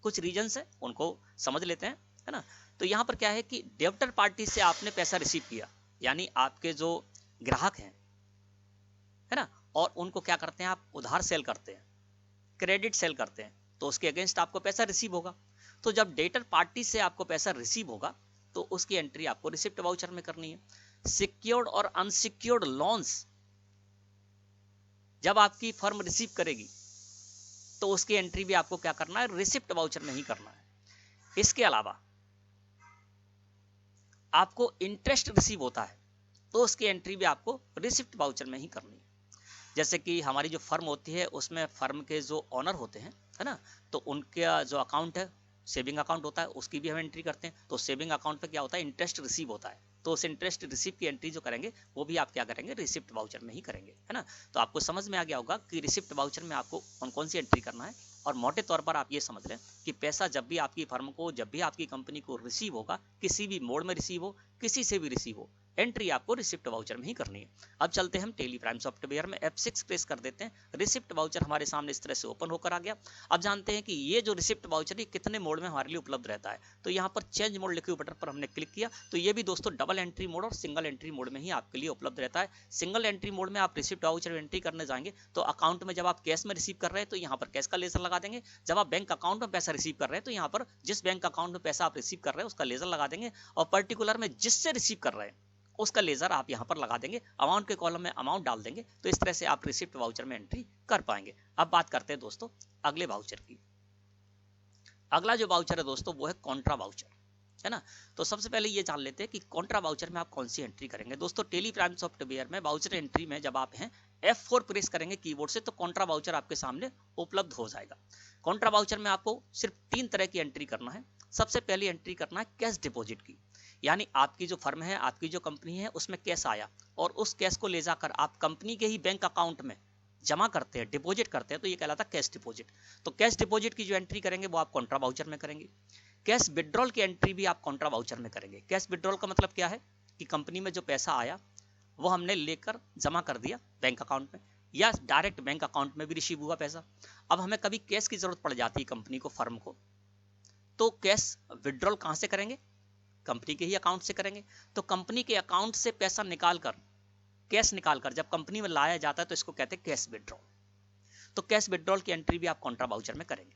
कुछ रीजंस है उनको समझ लेते हैं, है ना। तो यहाँ पर क्या है कि डेबिटर पार्टी से आपने पैसा रिसीव किया, यानी आपके जो ग्राहक हैं, है ना, और उनको क्या करते हैं, आप उधार सेल करते हैं, क्रेडिट सेल करते हैं, तो उसके अगेंस्ट आपको पैसा रिसीव होगा। तो जब डेटर पार्टी से आपको पैसा रिसीव होगा तो उसकी एंट्री आपको रिसिप्ट वाउचर में करनी है। सिक्योर्ड और अनसिक्योर्ड लोन्स जब आपकी फर्म रिसीव करेगी तो उसकी एंट्री भी आपको क्या करना है, रिसिप्ट वाउचर में ही करना है। इसके अलावा आपको इंटरेस्ट रिसीव होता है तो उसकी एंट्री भी आपको रिसिप्ट वाउचर में ही करनी है। जैसे कि हमारी जो फर्म होती है उसमें फर्म के जो ऑनर होते हैं, है ना, तो उनका जो अकाउंट है, सेविंग अकाउंट होता है, उसकी भी हम एंट्री करते हैं। तो सेविंग अकाउंट पे क्या होता है, इंटरेस्ट रिसीव होता है, तो उस इंटरेस्ट रिसीव की एंट्री जो करेंगे वो भी आप क्या करेंगे, रिसिप्ट वाउचर में ही करेंगे, है ना। तो आपको समझ में आ गया होगा कि रिसिप्ट वाउचर में आपको कौन कौन सी एंट्री करना है। और मोटे तौर पर आप ये समझ लें कि पैसा जब भी आपकी फर्म को, जब भी आपकी कंपनी को रिसीव होगा, किसी भी मोड में रिसीव हो, किसी से भी रिसीव हो, एंट्री आपको रिसिप्ट वाउचर में ही करनी है। अब चलते हैं हम टेली प्राइम सॉफ्टवेयर में, F6 प्रेस कर देते हैं, रिसिप्ट वाउचर हमारे सामने इस तरह से ओपन होकर आ गया। अब जानते हैं कि ये जो रिसिप्ट वाउचर है कितने मोड में हमारे लिए उपलब्ध रहता है। तो यहाँ पर चेंज मोड लिखे हुए बटन पर हमने क्लिक किया, तो ये भी दोस्तों डबल एंट्री मोड और सिंगल एंट्री मोड में ही आपके लिए उपलब्ध रहता है। सिंगल एंट्री मोड में आप रिसिप्ट वाउचर एंट्री करने जाएंगे तो अकाउंट में जब आप कैश में रिसीव कर रहे हैं तो यहाँ पर कैश का लेजर लगा देंगे। जब आप बैंक अकाउंट में पैसा रिसीव कर रहे हैं तो यहाँ पर जिस बैंक अकाउंट में पैसा आप रिसीव कर रहे हैं उसका लेजर लगा देंगे, और पर्टिकुलर में जिससे रिसीव कर रहे हैं उसका लेजर आप यहाँ पर लगा देंगे, अमाउंट के कॉलम में अमाउंट डाल देंगे। तो इस तरह से आप रिसिप्ट वाउचर में एंट्री कर पाएंगे। अब बात करते हैं दोस्तों अगले वाउचर की। अगला जो वाउचर है दोस्तों वो है कॉन्ट्रा वाउचर, है ना। तो सबसे पहले ये जान लेते हैं कि कॉन्ट्रा वाउचर में आप कौन सी एंट्री करेंगे। दोस्तों टेली प्राइम सॉफ्टवेयर में वाउचर एंट्री में जब आप हैं F4 प्रेस करेंगे कीबोर्ड से तो कॉन्ट्रा वाउचर आपके सामने उपलब्ध हो जाएगा। कॉन्ट्रा वाउचर में आपको सिर्फ 3 तरह की एंट्री करना है। सबसे पहली एंट्री करना है कैश डिपॉजिट की, यानी आपकी जो फर्म है, आपकी जो कंपनी है, उसमें कैश आया और उस कैश को ले जाकर आप कंपनी के ही बैंक अकाउंट में जमा करते हैं, डिपॉजिट करते हैं, तो ये कहलाता है कैश डिपॉजिट। तो कैश डिपॉजिट की जो एंट्री करेंगे वो आप कॉन्ट्रा वाउचर में करेंगे। कैश विड्रॉल की एंट्री भी आप कॉन्ट्रा वाउचर में करेंगे। कैश विड्रॉल का मतलब क्या है कि कंपनी में जो पैसा आया वो हमने लेकर जमा कर दिया बैंक अकाउंट में, या डायरेक्ट बैंक अकाउंट में भी रिसीव हुआ पैसा। अब हमें कभी कैश की जरूरत पड़ जाती है कंपनी को, फर्म को, तो कैश विड्रॉल कहां से करेंगे, कंपनी के ही अकाउंट से करेंगे। तो कंपनी के अकाउंट से पैसा निकालकर, कैश निकालकर जब कंपनी में लाया जाता है तो इसको कहते हैं कैश विड्रॉल। तो कैश विड्रॉल की एंट्री भी आप कॉन्ट्रा वाउचर में करेंगे।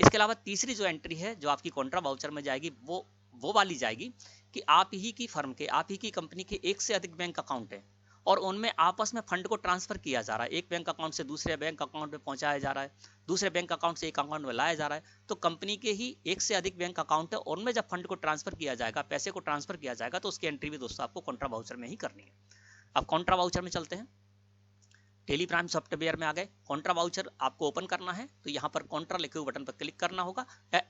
इसके अलावा तीसरी जो एंट्री है जो आपकी कॉन्ट्रा वाउचर में जाएगी वो वाली जाएगी कि आप ही की फर्म के, आप ही की कंपनी के एक से अधिक बैंक अकाउंट है और उनमें आपस में फंड को ट्रांसफर किया जा रहा है। एक बैंक अकाउंट से दूसरे बैंक अकाउंट में पहुंचाया जा रहा है, दूसरे बैंक अकाउंट से एक अकाउंट में लाया जा रहा है। तो कंपनी के ही एक से अधिक बैंक अकाउंट है, उनमें जब फंड को ट्रांसफर किया जाएगा, पैसे को ट्रांसफर किया जाएगा, तो उसकी एंट्री भी दोस्तों आपको कॉन्ट्रा वाउचर में ही करनी है। अब कॉन्ट्रा वाउचर में चलते हैं। टेली प्राइम सॉफ्टवेयर में आ गए। कॉन्ट्रा वाउचर आपको ओपन करना है तो यहाँ पर कॉन्ट्रा लिखे हुए बटन पर क्लिक करना होगा,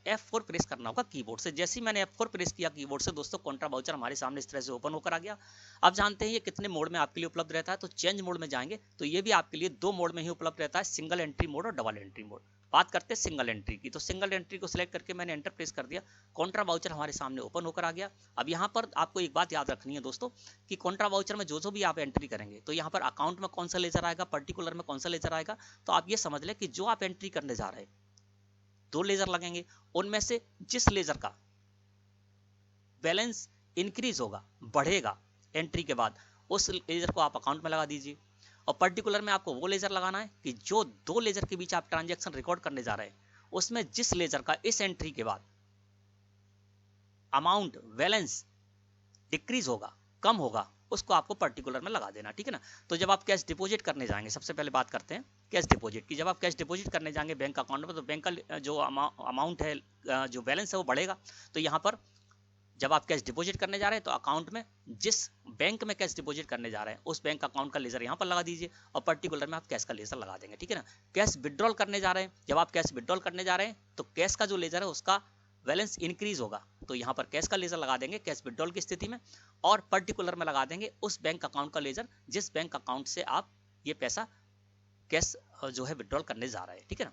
F4 प्रेस करना होगा कीबोर्ड से। जैसे ही मैंने F4 प्रेस किया कीबोर्ड से दोस्तों, कॉन्ट्रा वाउचर हमारे सामने इस तरह से ओपन होकर आ गया। अब जानते हैं ये कितने मोड में आपके लिए उपलब्ध रहता है। तो चेंज मोड में जाएंगे तो ये भी आपके लिए 2 मोड में ही उपलब्ध रहता है, सिंगल एंट्री मोड और डबल एंट्री मोड। बात करते हैं सिंगल एंट्री की। तो सिंगल एंट्री को सिलेक्ट करके मैंने एंटर प्रेस कर दिया, कॉन्ट्रा वाउचर हमारे सामने ओपन होकर आ गया। अब यहाँ पर आपको एक बात याद रखनी है दोस्तों कि कॉन्ट्रा वाउचर में जो भी आप एंट्री करेंगे तो यहाँ पर अकाउंट में कौन सा लेजर आएगा, पर्टिकुलर में कौन सा लेजर आएगा, तो आप ये समझ लें कि जो आप एंट्री करने जा रहे हैं 2 लेजर लगेंगे, उनमें से जिस लेजर का बैलेंस इंक्रीज होगा, बढ़ेगा एंट्री के बाद, उस लेजर को आप अकाउंट में लगा दीजिए। और पर्टिकुलर में आपको वो लेजर लगाना है कि जो 2 लेजर के बीच आप ट्रांजैक्शन रिकॉर्ड करने जा रहे हैं उसमें जिस लेजर का इस एंट्री के बाद अमाउंट बैलेंस डिक्रीज होगा, कम होगा, उसको आपको पर्टिकुलर में लगा देना, ठीक है ना। तो जब आप कैश डिपॉजिट करने जाएंगे, सबसे पहले बात करते हैं कैश डिपॉजिट की। जब आप कैश डिपॉजिट करने जाएंगे बैंक अकाउंट में, तो बैंक का जो अमाउंट है, जो बैलेंस है वो बढ़ेगा। तो यहाँ पर जब आप कैश डिपॉजिट करने जा रहे हैं तो अकाउंट में, जिस बैंक में कैश डिपॉजिट करने जा रहे हैं उस बैंक अकाउंट का लेजर यहाँ पर लगा दीजिए और पर्टिकुलर में आप कैश का लेजर लगा देंगे, ठीक है ना। कैश विड्रॉल करने जा रहे हैं, जब आप कैश विड्रॉल करने जा रहे हैं तो कैश का जो लेजर है उसका बैलेंस इंक्रीज होगा, तो यहाँ पर कैश का लेजर लगा देंगे कैश विड्रॉल की स्थिति में, और पर्टिकुलर में लगा देंगे उस बैंक अकाउंट का लेजर जिस बैंक अकाउंट से आप ये पैसा कैश जो है विड्रॉल करने जा रहे हैं, ठीक है ना।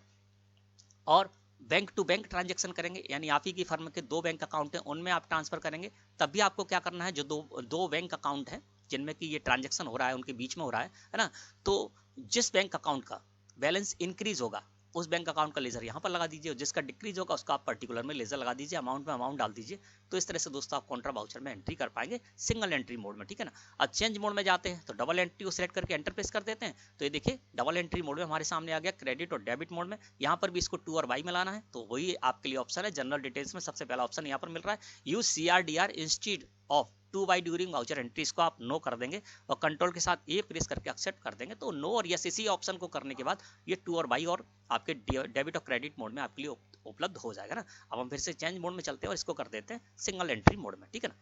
और बैंक टू बैंक ट्रांजैक्शन करेंगे, यानी आप ही की फर्म के 2 बैंक अकाउंट हैं उनमें आप ट्रांसफर करेंगे। तब भी आपको क्या करना है, जो दो बैंक अकाउंट हैं जिनमें कि ये ट्रांजैक्शन हो रहा है उनके बीच में हो रहा है ना, तो जिस बैंक अकाउंट का बैलेंस इंक्रीज होगा उस बैंक अकाउंट का लेजर यहाँ पर लगा दीजिए, और जिसका डिक्रीज होगा उसका आप पर्टिकुलर में लेजर लगा दीजिए, अमाउंट में अमाउंट डाल दीजिए। तो इस तरह से दोस्तों आप कॉन्ट्रा वाउचर में एंट्री कर पाएंगे सिंगल एंट्री मोड में, ठीक है ना। अब चेंज मोड में जाते हैं तो डबल एंट्री को सिलेक्ट करके एंटर प्रेस कर देते हैं, तो ये देखिए डबल एंट्री मोड में हमारे सामने आ गया क्रेडिट और डेबिट मोड में। यहाँ पर भी इसको टू और बाई में लाना है, तो वही आपके लिए ऑप्शन है। जनरल डिटेल्स में सबसे पहला ऑप्शन यहाँ पर मिल रहा है, use CRDR instead of two by during voucher entry, इसको आप नो कर देंगे और कंट्रोल के साथ ए प्रेस करके एक्सेप्ट कर देंगे। तो नो और यस इसी ऑप्शन को करने के बाद ये टू और बाई और आपके डेबिट और क्रेडिट मोड में आपके लिए उपलब्ध हो जाएगा ना। अब हम फिर से चेंज मोड में चलते हैं और इसको कर देते हैं सिंगल एंट्री मोड में, ठीक है ना।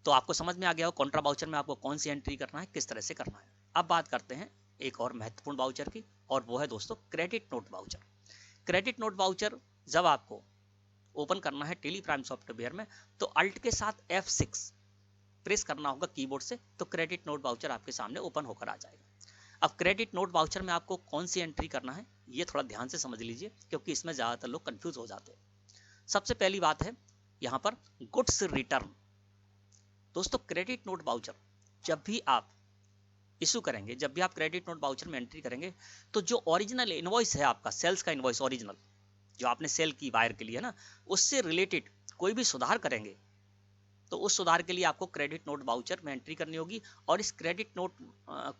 तो आपको समझ में आ गया हो कॉन्ट्रा वाउचर में आपको कौन सी एंट्री करना है, किस तरह से करना है। अब बात करते हैं एक और महत्वपूर्ण वाउचर की, और वो है दोस्तों credit note voucher. Credit note voucher जब आपको ओपन करना है टेली प्राइम सॉफ्टवेयर में, तो अल्ट के साथ F6 प्रेस करना होगा कीबोर्ड से, तो क्रेडिट नोट वाउचर आपके सामने ओपन होकर आ जाएगा। अब क्रेडिट नोट वाउचर में आपको कौन सी एंट्री करना है ये थोड़ा ध्यान से समझ लीजिए, क्योंकि इसमें ज्यादातर लोग कंफ्यूज हो जाते हैं। सबसे पहली बात है यहाँ पर गुड्स रिटर्न। दोस्तों क्रेडिट नोट वाउचर जब भी आप इशू करेंगे, जब भी आप क्रेडिट नोट वाउचर में एंट्री करेंगे, तो जो ओरिजिनल इनवॉइस है आपका, सेल्स का इनवॉइस ओरिजिनल जो आपने सेल की वायर के लिए ना, उससे रिलेटेड कोई भी सुधार करेंगे तो उस सुधार के लिए आपको क्रेडिट नोट वाउचर में एंट्री करनी होगी, और इस क्रेडिट नोट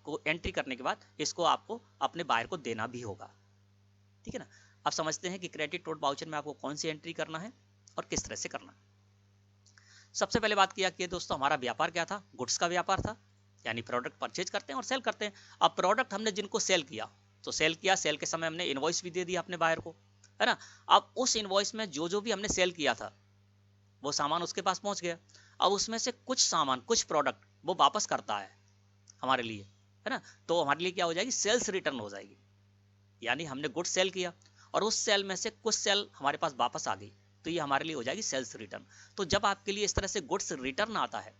को एंट्री करने के बाद इसको आपको अपने बायर को देना भी होगा, ठीक है ना। अब समझते हैं कि क्रेडिट नोट वाउचर में आपको कौन सी एंट्री करना है और किस तरह से करना है। सबसे पहले बात किया कि दोस्तों हमारा व्यापार क्या था, गुड्स का व्यापार था, यानी प्रोडक्ट परचेज करते हैं और सेल करते हैं। अब प्रोडक्ट हमने जिनको सेल किया, तो सेल के समय हमने इनवॉइस भी दे दिया अपने बायर को, है ना। अब उस इनवॉइस में जो भी हमने सेल किया था वो सामान उसके पास पहुंच गया। अब उसमें से कुछ सामान, कुछ प्रोडक्ट वो वापस करता है हमारे लिए, है ना, तो हमारे लिए क्या हो जाएगी, सेल्स रिटर्न हो जाएगी। यानी हमने गुड्स सेल किया और उस सेल में से कुछ सेल हमारे पास वापस आ गई, तो ये हमारे लिए हो जाएगी सेल्स रिटर्न। तो जब आपके लिए इस तरह से गुड्स रिटर्न आता है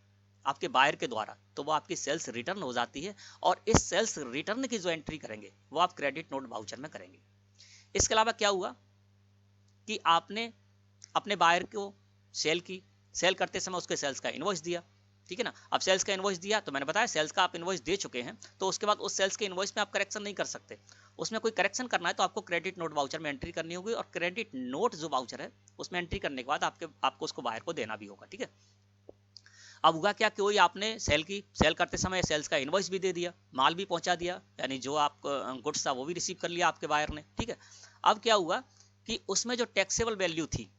आपके बायर के द्वारा, तो वो आपकी सेल्स रिटर्न हो जाती है, और इस सेल्स रिटर्न की जो एंट्री करेंगे वो आप क्रेडिट नोट वाउचर में करेंगे। इसके अलावा क्या हुआ कि आपने अपने बायर को सेल की, सेल करते समय उसके सेल्स का इनवॉइस दिया, ठीक है ना। अब सेल्स का इनवॉइस दिया तो मैंने बताया सेल्स का आप इनवॉइस दे चुके हैं, तो उसके बाद उस सेल्स के इनवॉइस में आप करेक्शन नहीं कर सकते। उसमें कोई करेक्शन करना है तो आपको क्रेडिट नोट वाउचर में एंट्री करनी होगी, और क्रेडिट नोट जो वाउचर है उसमें एंट्री करने के बाद आपको उसको बायर को देना भी होगा, ठीक है। अब हुआ क्या कि वही आपने सेल की, सेल करते समय सेल्स का इनवॉइस भी दे दिया, माल भी पहुंचा दिया, यानी जो आप गुड्स था वो भी रिसीव कर लिया आपके बायर ने, ठीक है। अब क्या हुआ कि उसमें जो टैक्सेबल वैल्यू थी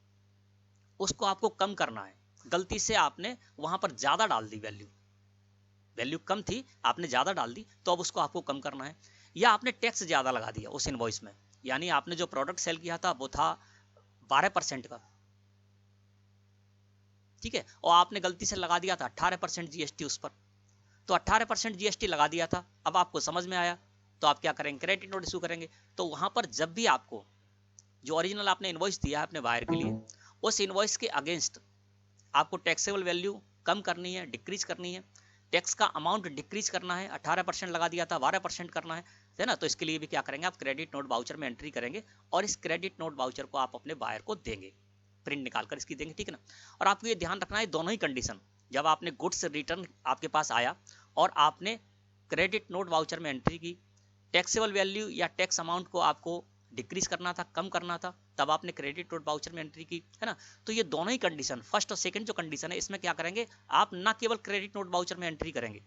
उसको आपको कम करना है। गलती से आपने वहां पर ज्यादा डाल दी, वैल्यू कम थी आपने ज्यादा डाल दी, तो अब उसको आपको कम करना है। या आपने टैक्स ज्यादा लगा दिया उस इनवॉइस में, यानी आपने जो प्रोडक्ट सेल किया था वो था 12% का, ठीक है, और आपने गलती से लगा दिया था 18% जीएसटी उस पर, तो 18% जीएसटी लगा दिया था। अब आपको समझ में आया तो आप क्या करेंगे, क्रेडिट नोट इशू करेंगे। तो वहां पर जब भी आपको जो ओरिजिनल आपने इनवॉइस दिया है अपने बायर के लिए, उस इनवॉइस के अगेंस्ट आपको टैक्सेबल वैल्यू कम करनी है, डिक्रीज करनी है, टैक्स का अमाउंट डिक्रीज करना है। 18% लगा दिया था 12% करना है ना। तो इसके लिए भी क्या करेंगे, आप क्रेडिट नोट वाउचर में एंट्री करेंगे और इस क्रेडिट नोट वाउचर को आप अपने बायर को देंगे, प्रिंट निकाल कर इसकी देंगे, ठीक है ना। और आपको ये ध्यान रखना है दोनों ही कंडीशन, जब आपने गुड्स रिटर्न आपके पास आया और आपने क्रेडिट नोट वाउचर में एंट्री की, टैक्सेबल वैल्यू या टैक्स अमाउंट को आपको डिक्रीज करना था, कम करना था, तब आपने क्रेडिट नोट वाउचर में एंट्री की, है ना। तो ये दोनों ही कंडीशन, फर्स्ट और सेकंड जो कंडीशन है, इसमें क्या करेंगे, आप ना केवल क्रेडिट नोट वाउचर में एंट्री करेंगे,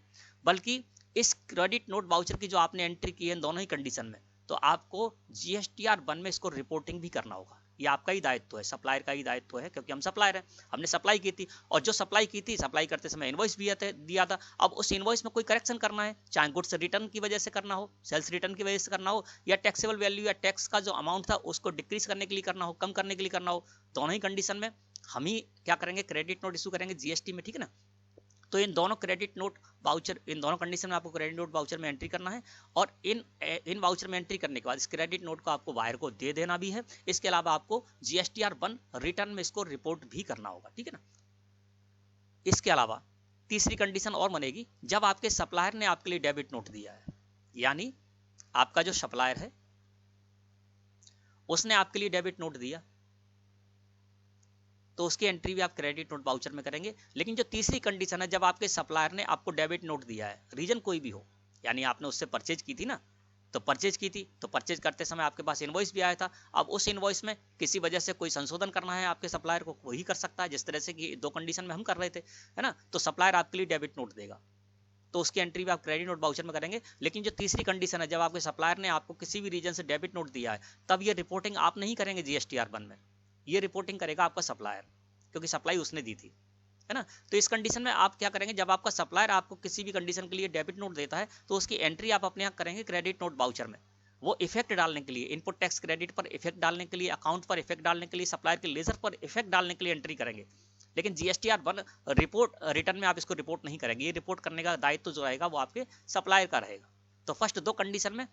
बल्कि इस क्रेडिट नोट वाउचर की जो आपने एंट्री की है दोनों ही कंडीशन में, तो आपको GSTR 1 में इसको रिपोर्टिंग भी करना होगा। ये आपका ही दायित्व है, सप्लायर का ही दायित्व है, क्योंकि हम सप्लायर हैं, हमने सप्लाई की थी और जो सप्लाई की थी, सप्लाई करते समय इनवॉइस भी दिया था। अब उस इनवॉइस में कोई करेक्शन करना है, चाहे गुड्स रिटर्न की वजह से करना हो, सेल्स रिटर्न की वजह से करना हो, या टैक्सेबल वैल्यू या टैक्स का जो अमाउंट था उसको डिक्रीज करने के लिए करना हो, कम करने के लिए करना हो, दोनों ही कंडीशन में हम ही क्या करेंगे, क्रेडिट नोट इशू करेंगे जीएसटी में, ठीक है ना। तो इन दोनों क्रेडिट नोट वाउचर, इन दोनों कंडीशन में आपको क्रेडिट नोट वाउचर में एंट्री करना है, और इन वाउचर में एंट्री करने के बाद इस क्रेडिट नोट को आपको वायर को दे देना भी है। इसके अलावा आपको GSTR1 रिटर्न में इसको रिपोर्ट भी करना होगा, ठीक है ना। इसके अलावा तीसरी कंडीशन और बनेगी, जब आपके सप्लायर ने आपके लिए डेबिट नोट दिया है, यानी आपका जो सप्लायर है उसने आपके लिए डेबिट नोट दिया, तो उसकी एंट्री भी आप क्रेडिट नोट वाउचर में करेंगे। लेकिन जो तीसरी कंडीशन है, जब आपके सप्लायर ने आपको डेबिट नोट दिया है, रीजन कोई भी हो, यानी आपने उससे परचेज की थी ना, तो परचेज की थी, तो परचेज करते समय आपके पास इनवॉइस भी आया था। अब उस इनवॉइस में किसी वजह से कोई संशोधन करना है आपके सप्लायर को, वही कर सकता है, जिस तरह से कि दो कंडीशन में हम कर रहे थे, है ना। तो सप्लायर आपके लिए डेबिट नोट देगा, तो उसकी एंट्री भी आप क्रेडिट नोट वाउचर में करेंगे। लेकिन जो तीसरी कंडीशन है, जब आपके सप्लायर ने आपको किसी भी रीजन से डेबिट नोट दिया है, तब ये रिपोर्टिंग आप नहीं करेंगे GSTR1 में, ये रिपोर्टिंग करेगा आपका सप्लायर, क्योंकि सप्लाई उसने दी थी, है ना। तो इस कंडीशन में आप क्या करेंगे, जब आपका सप्लायर आपको किसी भी कंडीशन के लिए डेबिट नोट देता है, तो उसकी एंट्री आप अपने यहाँ करेंगे क्रेडिट नोट वाउचर में। वो इफेक्ट डालने के लिए, इनपुट टैक्स क्रेडिट पर इफेक्ट डालने के लिए, अकाउंट पर इफेक्ट डालने के लिए, सप्लायर के लेजर पर इफेक्ट डालने के लिए एंट्री करेंगे। लेकिन GSTR1 रिपोर्ट रिटर्न में आप इसको रिपोर्ट नहीं करेंगे, ये रिपोर्ट करने का दायित्व जो रहेगा वो आपके सप्लायर का रहेगा। तो फर्स्ट दो कंडीशन में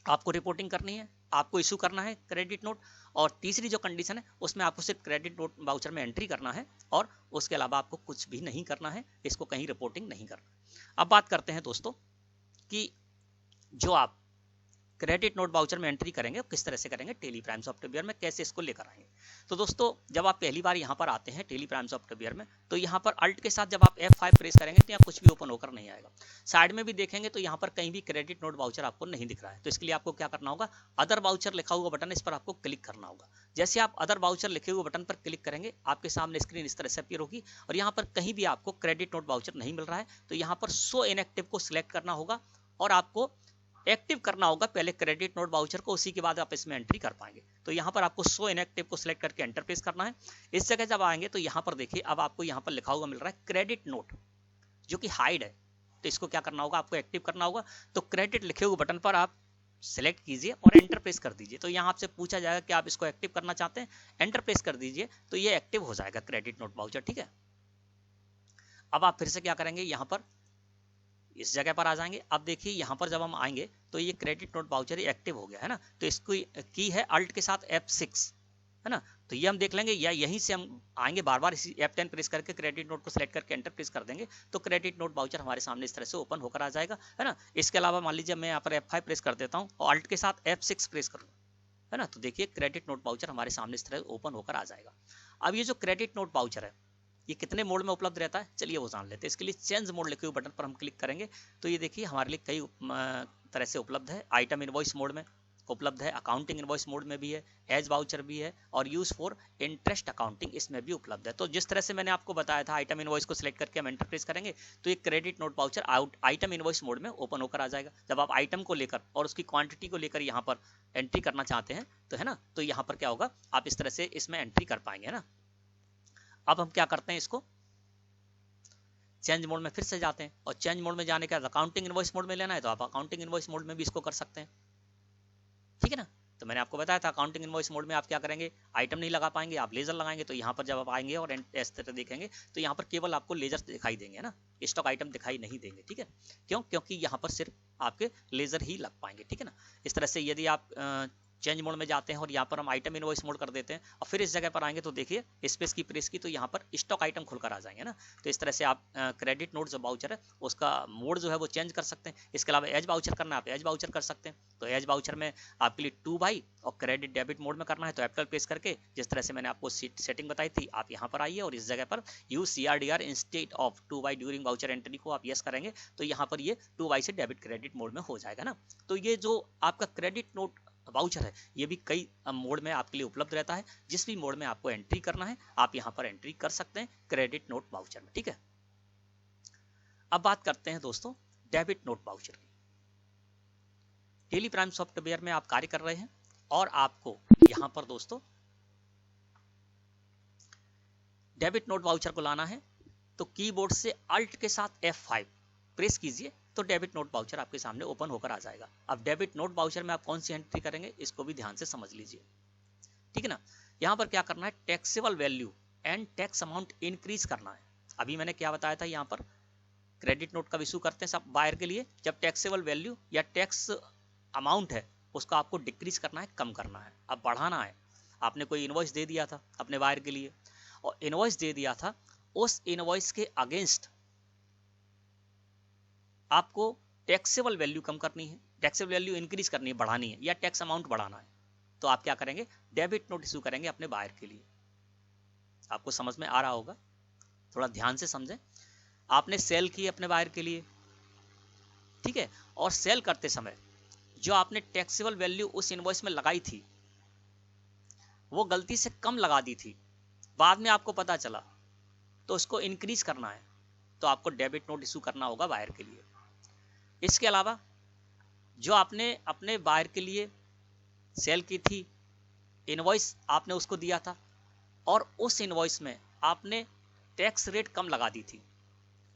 आपको रिपोर्टिंग करनी है, आपको इशू करना है क्रेडिट नोट, और तीसरी जो कंडीशन है उसमें आपको सिर्फ क्रेडिट नोट वाउचर में एंट्री करना है, और उसके अलावा आपको कुछ भी नहीं करना है, इसको कहीं रिपोर्टिंग नहीं करना। अब बात करते हैं दोस्तों कि जो आप क्रेडिट नोट वाउचर में एंट्री करेंगे किस तरह से करेंगे, टेली प्राइम सॉफ्टवेयर में कैसे इसको लेकर आएंगे। तो दोस्तों, जब आप पहली बार यहाँ पर आते हैं टेली प्राइम सॉफ्टवेयर में, तो यहाँ पर अल्ट के साथ जब आप F5 प्रेस करेंगे तो यहाँ कुछ भी ओपन होकर नहीं आएगा। साइड में भी देखेंगे तो यहाँ पर कहीं भी क्रेडिट नोट वाउचर आपको नहीं दिख रहा है। तो इसके लिए आपको क्या करना होगा, अदर वाउचर लिखा हुआ बटन, इस पर आपको क्लिक करना होगा। जैसे आप अदर वाउचर लिखे हुए बटन पर क्लिक करेंगे, आपके सामने स्क्रीन इस तरह से अपीयर होगी, और यहाँ पर कहीं भी आपको क्रेडिट नोट वाउचर नहीं मिल रहा है, तो यहाँ पर शो इनएक्टिव को सिलेक्ट करना होगा, और आपको एक्टिव करना होगा पहले क्रेडिट नोट वाउचर को, उसी के बाद आप इसमें एंट्री कर पाएंगे। तो यहाँ पर आपको शो इनएक्टिव को सिलेक्ट करके एंटर प्रेस करना है। इस जगह जब आएंगे तो यहाँ पर देखिए, अब आपको यहाँ पर लिखा हुआ मिल रहा है क्रेडिट नोट, जो कि हाइड है। तो इसको क्या करना होगा, आपको एक्टिव करना होगा। तो क्रेडिट लिखे हुए बटन पर आप सिलेक्ट कीजिए और एंटर प्रेस कर दीजिए। तो यहाँ आपसे पूछा जाएगा कि आप इसको एक्टिव करना चाहते हैं, एंटर प्रेस कर दीजिए, तो ये एक्टिव हो जाएगा क्रेडिट नोट वाउचर, ठीक है। अब आप फिर से क्या करेंगे, यहाँ पर इस जगह पर आ जाएंगे। अब देखिए यहाँ पर जब हम आएंगे तो ये क्रेडिट नोट वाउचर एक्टिव हो गया है ना। तो इसको की है अल्ट के साथ F6, है ना। तो ये हम देख लेंगे, या यहीं से हम आएंगे बार बार इसी F10 प्रेस करके क्रेडिट नोट को सिलेक्ट करके एंटर प्रेस कर देंगे, तो क्रेडिट नोट वाउचर हमारे सामने इस तरह से ओपन होकर आ जाएगा, है ना। इसके अलावा मान लीजिए मैं यहाँ पर F5 प्रेस कर देता हूँ और अल्ट के साथ F6 प्रेस करूँ, है ना, तो देखिए क्रेडिट नोट वाउचर हमारे सामने इस तरह ओपन होकर आ जाएगा। अब ये जो क्रेडिट नोट वाउचर है, ये कितने मोड में उपलब्ध रहता है, चलिए वो जान लेते हैं। इसके लिए चेंज मोड लिखे हुए बटन पर हम क्लिक करेंगे, तो ये देखिए हमारे लिए कई तरह से उपलब्ध है। आइटम इनवॉइस मोड में उपलब्ध है, अकाउंटिंग इनवॉइस मोड में भी है, एज वाउचर भी है, और यूज फॉर इंटरेस्ट अकाउंटिंग इसमें भी उपलब्ध है। तो जिस तरह से मैंने आपको बताया था, आइटम इनवॉइस को सिलेक्ट करके हम एंटर प्रेस करेंगे, तो ये credit note voucher item invoice mode में ओपन होकर आ जाएगा। जब आप आइटम को लेकर और उसकी क्वांटिटी को लेकर यहाँ पर एंट्री करना चाहते हैं, तो है ना, तो यहाँ पर क्या होगा, आप इस तरह से इसमें एंट्री कर पाएंगे, है ना। अब हम क्या करते हैं, इसको चेंज मोड में फिर से जाते हैं, और चेंज मोड में जाने के बाद अकाउंटिंग इनवॉइस मोड में लेना है तो आप अकाउंटिंग इनवॉइस मोड में भी इसको कर सकते हैं, ठीक है ना। तो मैंने आपको बताया था अकाउंटिंग इनवॉइस मोड में आप क्या करेंगे, आइटम नहीं लगा पाएंगे, आप लेजर लगाएंगे। तो यहाँ पर जब आप आएंगे और इस तरह देखेंगे तो यहाँ पर केवल आपको लेजर दिखाई देंगे, ना, स्टॉक आइटम दिखाई नहीं देंगे, ठीक है। क्यों, क्योंकि यहाँ पर सिर्फ आपके लेजर ही लग पाएंगे, ठीक है ना। इस तरह से यदि आप चेंज मोड में जाते हैं और यहाँ पर हम आइटम इनवॉइस मोड कर देते हैं और फिर इस जगह पर आएंगे तो देखिए स्पेस की प्रेस की, तो यहाँ पर स्टॉक आइटम खुलकर आ जाएंगे ना। तो इस तरह से आप क्रेडिट नोट जो वाउचर है उसका मोड जो है वो चेंज कर सकते हैं। इसके अलावा एज वाउचर करना है, आप एज वाउचर कर सकते हैं। तो एज वाउचर में आपके लिए 2 बाई और क्रेडिट डेबिट मोड में करना है तो F12 प्रेस करके जिस तरह से मैंने आपको सेटिंग बताई थी, आप यहाँ पर आइए और इस जगह पर use CRDR instead of 2 by during voucher entry को आप यस करेंगे, तो यहाँ पर ये 2 बाई से डेबिट क्रेडिट मोड में हो जाएगा ना। तो ये जो आपका क्रेडिट नोट वाउचर है ये भी कई मोड में आपके लिए उपलब्ध रहता है। जिस भी मोड में आपको एंट्री करना है आप यहाँ पर एंट्री कर सकते हैं क्रेडिट नोट वाउचर में, ठीक है। अब बात करते हैं दोस्तों डेबिट नोट वाउचर की। टेली प्राइम सॉफ्टवेयर में आप कार्य कर रहे हैं और आपको यहाँ पर दोस्तों डेबिट नोट वाउचर को लाना है तो कीबोर्ड से अल्ट के साथ F5 प्रेस कीजिए तो डेबिट नोट वाउचर आपके सामने ओपन होकर आ जाएगा। अब डेबिट नोट वाउचर में आप कौन सी एंट्री करेंगे इसको भी ध्यान से समझ लीजिए, ठीक है ना। यहाँ पर क्या करना है, taxable value and tax amount increase करना है। अभी मैंने क्या बताया था, यहाँ पर क्रेडिट नोट का इशू करते हैं सब बायर के लिए, जब टैक्सेबल वैल्यू या टैक्स अमाउंट है उसको आपको डिक्रीज करना है, कम करना है। अब बढ़ाना है, आपने कोई इनवॉइस दे दिया था अपने बायर के लिए और इनवॉइस दे दिया था, उस इनवॉइस के अगेंस्ट आपको टैक्सेबल वैल्यू कम करनी है, टैक्सेबल वैल्यू इंक्रीज करनी है, बढ़ानी है, या टैक्स अमाउंट बढ़ाना है। तो आप क्या करेंगे, डेबिट नोट इशू करेंगे अपने बायर के लिए। आपको समझ में आ रहा होगा, थोड़ा ध्यान से समझें। आपने सेल की अपने बायर के लिए, ठीक है, और सेल करते समय जो आपने टैक्सेबल वैल्यू उस इनवॉइस में लगाई थी वो गलती से कम लगा दी थी, बाद में आपको पता चला, तो उसको इंक्रीज करना है, तो आपको डेबिट नोट इशू करना होगा बायर के लिए। इसके अलावा जो आपने अपने बायर के लिए सेल की थी, इनवॉइस आपने उसको दिया था और उस इनवॉइस में आपने टैक्स रेट कम लगा दी थी,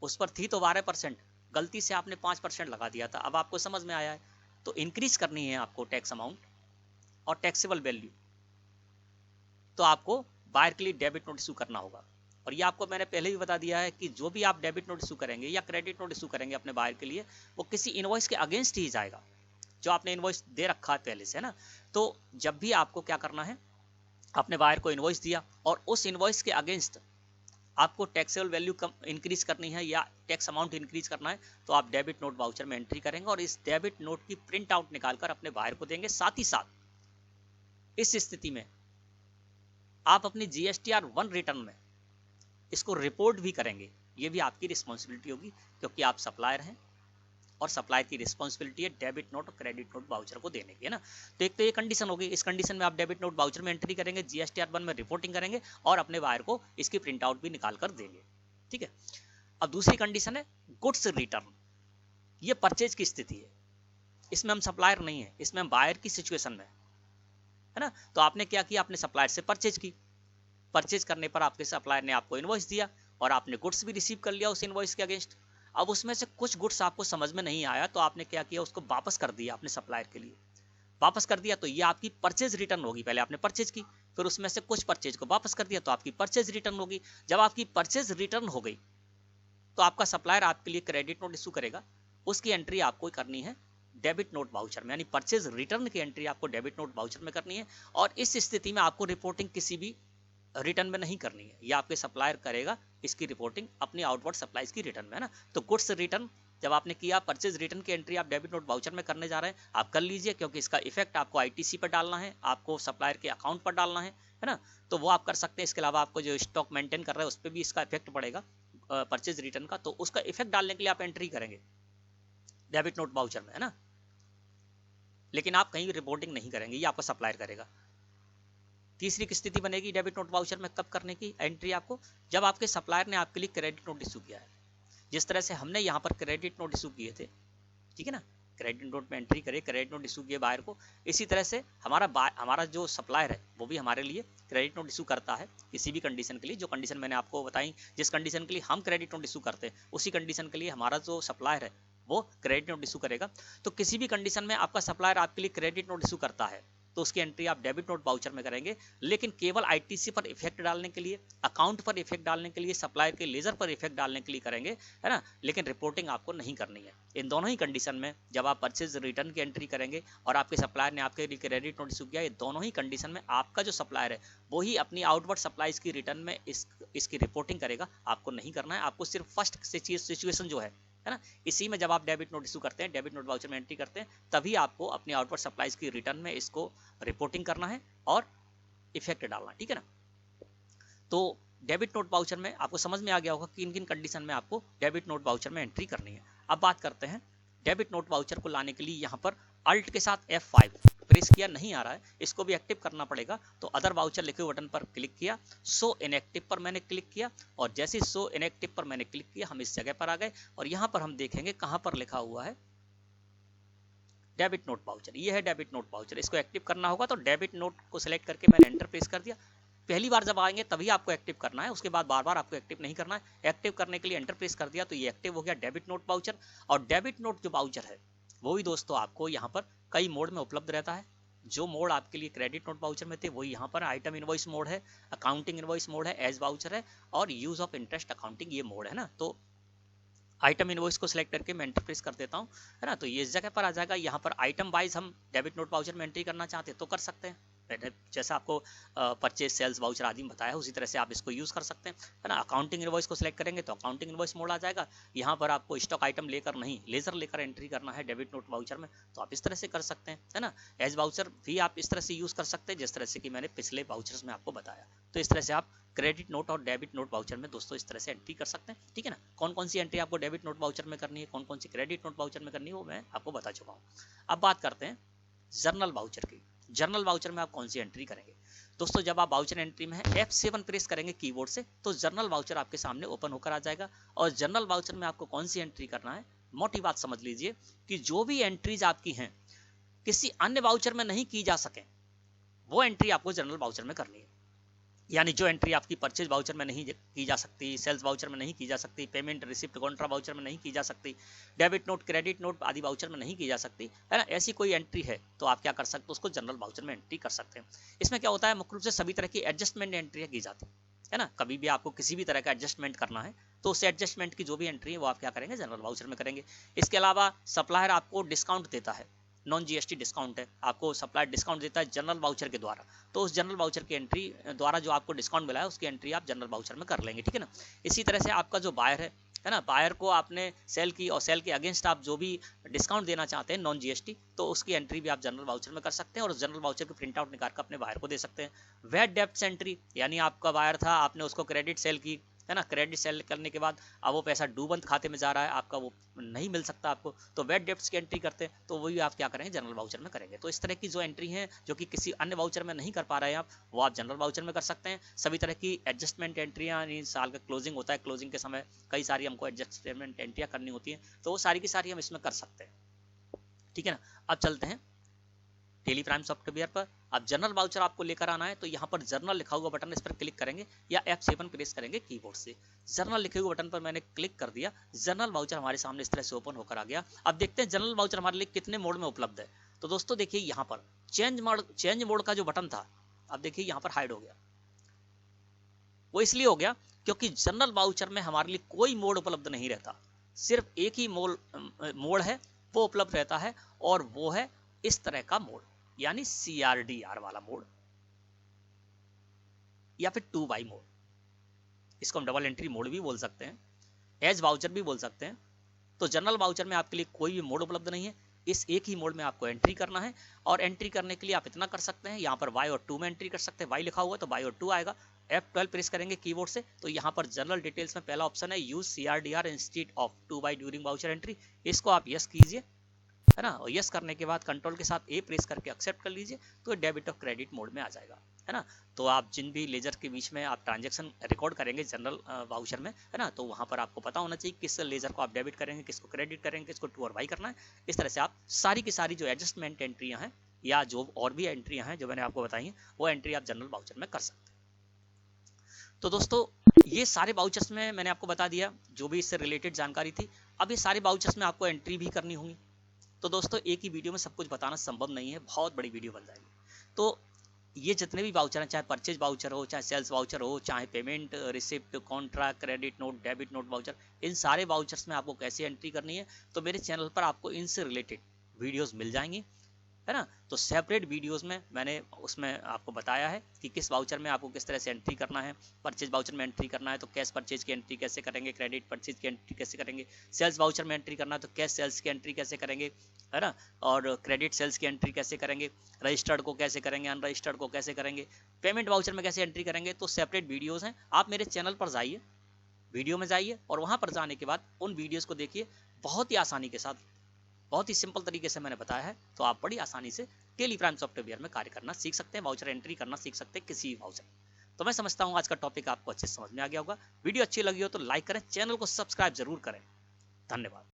उस पर थी तो 12%, गलती से आपने 5% लगा दिया था। अब आपको समझ में आया है, तो इंक्रीज करनी है आपको टैक्स अमाउंट और टैक्सेबल वैल्यू, तो आपको बायर के लिए डेबिट नोट इशू करना होगा। और ये आपको मैंने पहले भी बता दिया है कि जो भी आप डेबिट नोट इशू करेंगे या क्रेडिट नोट इशू करेंगे अपने बायर के लिए, वो किसी इनवॉइस के अगेंस्ट ही जाएगा जो आपने इनवॉइस दे रखा है पहले से, है ना। तो जब भी आपको क्या करना है, अपने बायर को इनवॉइस दिया और उस इनवॉइस के अगेंस्ट आपको टैक्सेबल वैल्यू कम इंक्रीज करनी है या टैक्स अमाउंट इंक्रीज करना है, तो आप डेबिट नोट वाउचर में एंट्री करेंगे और इस डेबिट नोट की प्रिंट आउट निकालकर अपने बायर को देंगे। साथ ही साथ इस स्थिति में आप अपनी GSTR1 रिटर्न में इसको रिपोर्ट भी करेंगे। ये भी आपकी रिस्पॉन्सिबिलिटी होगी, क्योंकि आप सप्लायर हैं और सप्लायर की रिस्पॉन्सिबिलिटी है डेबिट नोट और क्रेडिट नोट वाउचर को देने की, है ना। तो एक तो ये कंडीशन होगी, इस कंडीशन में आप डेबिट नोट वाउचर में एंट्री करेंगे, GSTR1 में रिपोर्टिंग करेंगे और अपने बायर को इसकी प्रिंट आउट भी निकाल कर देंगे, ठीक है। अब दूसरी कंडीशन है गुड्स रिटर्न। ये परचेज की स्थिति है, इसमें हम सप्लायर नहीं है, इसमें हम बायर की सिचुएशन में, है ना। तो आपने क्या किया, आपने सप्लायर से परचेज की, परचेज करने पर आपके सप्लायर ने आपको इनवॉइस दिया और आपने गुड्स भी रिसीव कर लिया उस इनवॉइस के अगेंस्ट। अब उसमें से कुछ गुड्स आपको समझ में नहीं आया, तो आपने क्या किया, उसको वापस कर दिया अपने सप्लायर के लिए, वापस कर दिया, तो ये आपकी परचेज रिटर्न होगी। पहले आपने परचेज की, फिर उसमें से कुछ परचेज को वापस कर दिया, तो आपकी परचेज रिटर्न होगी। जब आपकी परचेज रिटर्न हो गई तो आपका सप्लायर आपके लिए क्रेडिट नोट इशू करेगा, उसकी एंट्री आपको करनी है डेबिट नोट वाउचर में, यानी परचेज रिटर्न की एंट्री आपको डेबिट नोट वाउचर में करनी है। और इस स्थिति में आपको रिपोर्टिंग किसी भी रिटर्न में नहीं करनी है, या आपके सप्लायर करेगा इसकी रिपोर्टिंग अपनी आउटवर्ड सप्लाईज की रिटर्न में, है ना। तो गुड्स रिटर्न जब आपने किया, परचेज रिटर्न की एंट्री आप डेबिट नोट वाउचर में करने जा रहे हैं, आप कर लीजिए, क्योंकि इसका इफेक्ट आपको ITC पर डालना है, आपको सप्लायर के अकाउंट पर डालना है ना। तो वो आप कर सकते हैं। इसके अलावा आपको जो स्टॉक मेंटेन कर रहे हैं उस पर भी इसका इफेक्ट पड़ेगा परचेज रिटर्न का, तो उसका इफेक्ट डालने के लिए आप एंट्री करेंगे डेबिट नोट वाउचर में, है ना। लेकिन आप कहीं रिपोर्टिंग नहीं करेंगे, ये आपका सप्लायर करेगा। तीसरी स्थिति बनेगी डेबिट नोट वाउचर में कब करने की एंट्री आपको, जब आपके सप्लायर ने आपके लिए क्रेडिट नोट इशू किया है। जिस तरह से हमने यहाँ पर क्रेडिट नोट इशू किए थे, ठीक है ना, क्रेडिट नोट में एंट्री करे, क्रेडिट नोट इशू किए बायर को, इसी तरह से हमारा जो सप्लायर है वो भी हमारे लिए क्रेडिट नोट इशू करता है किसी भी कंडीशन के लिए। जो कंडीशन मैंने आपको बताई, जिस कंडीशन के लिए हम क्रेडिट नोट इशू करते हैं उसी कंडीशन के लिए हमारा जो सप्लायर है वो क्रेडिट नोट इशू करेगा। तो किसी भी कंडीशन में आपका सप्लायर आपके लिए क्रेडिट नोट इशू करता है तो उसकी एंट्री आप डेबिट नोट वाउचर में करेंगे, लेकिन केवल ITC पर इफेक्ट डालने के लिए, अकाउंट पर इफेक्ट डालने के लिए, सप्लायर के लेजर पर इफेक्ट डालने के लिए करेंगे, है ना। लेकिन रिपोर्टिंग आपको नहीं करनी है। इन दोनों ही कंडीशन में जब आप परचेज रिटर्न की एंट्री करेंगे और आपके सप्लायर ने आपके लिए क्रेडिट नोट इशू किया, ये दोनों ही कंडीशन में आपका जो सप्लायर है वो ही अपनी आउटवर्ड सप्लाईज की रिटर्न में इसकी रिपोर्टिंग करेगा, आपको नहीं करना है। आपको सिर्फ फर्स्ट सिचुएशन जो है ना, इसी में जब आप डेबिट नोट इशू करते हैं, डेबिट नोट वाउचर में एंट्री करते हैं, तभी आपको अपनी आउटवर्ड सप्लाईज की रिटर्न में इसको रिपोर्टिंग करना है और इफेक्ट डालना, ठीक है ना। तो डेबिट नोट वाउचर में आपको समझ में आ गया होगा कि किन किन कंडीशन में आपको डेबिट नोट वाउचर में एंट्री करनी है। अब बात करते हैं डेबिट नोट वाउचर को लाने के लिए यहाँ पर अल्ट के साथ F5 प्रेस किया नहीं आ रहा है, इसको भी एक्टिव करना पड़ेगा। तो अदर वाउचर लिखे हुए बटन पर क्लिक किया, शो इनएक्टिव पर मैंने क्लिक किया और जैसे शो इनएक्टिव पर मैंने क्लिक किया हम इस जगह पर आ गए और यहाँ पर हम देखेंगे कहाँ पर लिखा हुआ है डेबिट नोट वाउचर। ये है डेबिट नोट वाउचर, इसको एक्टिव करना होगा। तो डेबिट नोट को सिलेक्ट करके मैंने एंटर प्रेस कर दिया, पहली बार जब आएंगे तभी आपको एक्टिव करना है, उसके बाद बार बार आपको एक्टिव नहीं करना है। एक्टिव करने के लिए एंटर प्रेस कर दिया तो ये एक्टिव हो गया डेबिट नोट वाउचर। और डेबिट नोट जो वाउचर है वो भी दोस्तों आपको यहाँ पर कई मोड में उपलब्ध रहता है। जो मोड आपके लिए क्रेडिट नोट वाउचर में थे वही यहाँ पर आइटम इनवॉइस मोड है, अकाउंटिंग इनवॉइस मोड है, एज वाउचर है और यूज ऑफ इंटरेस्ट अकाउंटिंग ये मोड है ना। तो आइटम इनवॉइस को सिलेक्ट करके मैं एंटर प्रेस कर देता हूँ, है ना। तो ये इस जगह पर आ जाएगा। यहाँ पर आइटम वाइज हम डेबिट नोट वाउचर में एंट्री करना चाहते हैं तो कर सकते हैं। मैंने जैसा आपको परचेज सेल्स वाउचर आदि में बताया उसी तरह से आप इसको यूज कर सकते हैं, है ना। अकाउंटिंग इनवॉइस को सिलेक्ट करेंगे तो अकाउंटिंग इनवॉइस मोड आ जाएगा। यहाँ पर आपको स्टॉक आइटम लेकर नहीं, लेजर लेकर एंट्री करना है डेबिट नोट वाउचर में, तो आप इस तरह से कर सकते हैं, है ना। एज वाउचर भी आप इस तरह से यूज कर सकते हैं जिस तरह से कि मैंने पिछले वाउचर्स में आपको बताया। तो इस तरह से आप क्रेडिट नोट और डेबिट नोट वाउचर में दोस्तों इस तरह से एंट्री कर सकते हैं, ठीक है ना। कौन कौन सी एंट्री आपको डेबिट नोट वाउचर में करनी है, कौन कौन सी क्रेडिट नोट वाउचर में करनी है, वो मैं आपको बता चुका हूँ। अब बात करते हैं जर्नल वाउचर की। जर्नल वाउचर में आप कौन सी एंट्री करेंगे दोस्तों। जब आप वाउचर एंट्री में है F7 प्रेस करेंगे कीबोर्ड से तो जर्नल वाउचर आपके सामने ओपन होकर आ जाएगा। और जर्नल वाउचर में आपको कौन सी एंट्री करना है, मोटी बात समझ लीजिए कि जो भी एंट्रीज आपकी हैं किसी अन्य वाउचर में नहीं की जा सके वो एंट्री आपको जर्नल वाउचर में करनी है। यानी जो एंट्री आपकी परचेज वाउचर में नहीं की जा सकती, सेल्स वाउचर में नहीं की जा सकती, पेमेंट रिसिप्ट कॉन्ट्रा वाउचर में नहीं की जा सकती, डेबिट नोट क्रेडिट नोट आदि वाउचर में नहीं की जा सकती, है ना। ऐसी कोई एंट्री है तो आप क्या कर सकते हो, उसको जनरल वाउचर में एंट्री कर सकते हैं। इसमें क्या होता है, मुख्य रूप से सभी तरह की एडजस्टमेंट एंट्री की जाती है ना। कभी भी आपको किसी भी तरह का एडजस्टमेंट करना है तो उस एडजस्टमेंट की जो भी एंट्री है वो आप क्या करेंगे, जनरल वाउचर में करेंगे। इसके अलावा सप्लायर आपको डिस्काउंट देता है, नॉन जीएसटी डिस्काउंट है, आपको सप्लायर डिस्काउंट देता है जनरल वाउचर के द्वारा, तो उस जनरल वाउचर की एंट्री द्वारा जो आपको डिस्काउंट मिला है उसकी एंट्री आप जनरल वाउचर में कर लेंगे, ठीक है ना। इसी तरह से आपका जो बायर है ना, बायर को आपने सेल की और सेल के अगेंस्ट आप जो भी डिस्काउंट देना चाहते हैं नॉन जीएसटी, तो उसकी एंट्री भी आप जनरल वाउचर में कर सकते हैं और उस जनरल वाउचर की प्रिंट आउट निकाल कर अपने बायर को दे सकते हैं। वेट डेब्ट्स एंट्री, यानी आपका बायर था, आपने उसको क्रेडिट सेल की, है ना। क्रेडिट सेल करने के बाद अब वो पैसा डूबंत खाते में जा रहा है, आपका वो नहीं मिल सकता आपको, तो वेट डेब्ट्स की एंट्री करते हैं तो वही आप क्या करेंगे, जनरल वाउचर में करेंगे। तो इस तरह की जो एंट्री है जो कि किसी अन्य वाउचर में नहीं कर पा रहे हैं आप, वो आप जनरल वाउचर में कर सकते हैं। सभी तरह की एडजस्टमेंट एंट्रियां, यानी साल का क्लोजिंग होता है, क्लोजिंग के समय कई सारी हमको एडजस्टमेंट एंट्रियां करनी होती हैं, तो वो सारी की सारी हम इसमें कर सकते हैं, ठीक है ना। अब चलते हैं टेली प्राइम सॉफ्टवेयर पर। अब जर्नल वाउचर आपको लेकर आना है तो यहाँ पर जर्नल लिखा हुआ बटन, इस पर क्लिक करेंगे या F7 प्रेस करेंगे कीबोर्ड से। जर्नल लिखे हुए बटन पर मैंने क्लिक कर दिया, जर्नल वाउचर हमारे सामने इस तरह से ओपन होकर आ गया। अब देखते हैं जर्नल वाउचर हमारे लिए कितने मोड में उपलब्ध है। तो दोस्तों देखिए यहाँ पर चेंज मोड का जो बटन था, अब देखिए यहाँ पर हाइड हो गया। वो इसलिए हो गया क्योंकि जनरल वाउचर में हमारे लिए कोई मोड उपलब्ध नहीं रहता, सिर्फ एक ही मोड है वो उपलब्ध रहता है, और वो है इस तरह का मोड, यानी CRDR वाला मोड या फिर 2x मोड। इसको हम डबल एंट्री मोड भी बोल सकते हैं, एज वाउचर भी बोल सकते हैं। तो जनरल वाउचर में आपके लिए कोई भी मोड उपलब्ध नहीं है, इस एक ही मोड में आपको एंट्री करना है। और एंट्री करने के लिए आप इतना कर सकते हैं, यहाँ पर Y और 2 में एंट्री कर सकते हैं। Y लिखा हुआ है तो Y और 2 आएगा। F12 प्रेस करेंगे कीबोर्ड से तो यहाँ पर जनरल डिटेल्स में पहला ऑप्शन है use CRDR instead of 2x during voucher entry, इसको आप यस कीजिए, है ना। और यस करने के बाद कंट्रोल के साथ A प्रेस करके एक्सेप्ट कर लीजिए तो डेबिट और क्रेडिट मोड में आ जाएगा, है ना। तो आप जिन भी लेजर के बीच में आप ट्रांजैक्शन रिकॉर्ड करेंगे जनरल वाउचर में, है ना, तो वहां पर आपको पता होना चाहिए किस लेजर को आप डेबिट करेंगे, किसको क्रेडिट करेंगे, किसको 2 और Y करना है। इस तरह से आप सारी की सारी जो एडजस्टमेंट एंट्रियां हैं या जो और भी एंट्रियां हैं जो मैंने आपको बताई हैं वो एंट्री आप जनरल वाउचर में कर सकते हैं। तो दोस्तों ये सारे वाउचर्स में मैंने आपको बता दिया जो भी इससे रिलेटेड जानकारी थी। अब ये सारे वाउचर्स में आपको एंट्री भी करनी होगी। तो दोस्तों एक ही वीडियो में सब कुछ बताना संभव नहीं है, बहुत बड़ी वीडियो बन जाएगी। तो ये जितने भी वाउचर हैं, चाहे परचेज वाउचर हो, चाहे सेल्स वाउचर हो, चाहे payment receipt contra credit note debit note voucher, इन सारे वाउचर्स में आपको कैसे एंट्री करनी है तो मेरे चैनल पर आपको इनसे रिलेटेड वीडियोस मिल जाएंगी, है ना। तो सेपरेट वीडियोस में मैंने उसमें आपको बताया है कि किस वाउचर में आपको किस तरह से एंट्री करना है। परचेज वाउचर में एंट्री करना है तो कैश परचेज की एंट्री कैसे करेंगे, क्रेडिट परचेज की एंट्री कैसे करेंगे, सेल्स वाउचर में एंट्री करना है तो कैश सेल्स की एंट्री कैसे करेंगे, है ना, और क्रेडिट सेल्स की एंट्री कैसे करेंगे, रजिस्टर्ड को कैसे करेंगे, अनरजिस्टर्ड को कैसे करेंगे, पेमेंट वाउचर में कैसे एंट्री करेंगे। तो सेपरेट वीडियोज़ हैं, आप मेरे चैनल पर जाइए, वीडियो में जाइए और वहाँ पर जाने के बाद उन वीडियोज़ को देखिए। बहुत ही आसानी के साथ, बहुत ही सिंपल तरीके से मैंने बताया है, तो आप बड़ी आसानी से टेली प्राइम सॉफ्टवेयर में कार्य करना सीख सकते हैं, वाउचर एंट्री करना सीख सकते हैं किसी भी वाउचर। तो मैं समझता हूँ आज का टॉपिक आपको अच्छे से समझ में आ गया होगा। वीडियो अच्छी लगी हो तो लाइक करें, चैनल को सब्सक्राइब जरूर करें। धन्यवाद।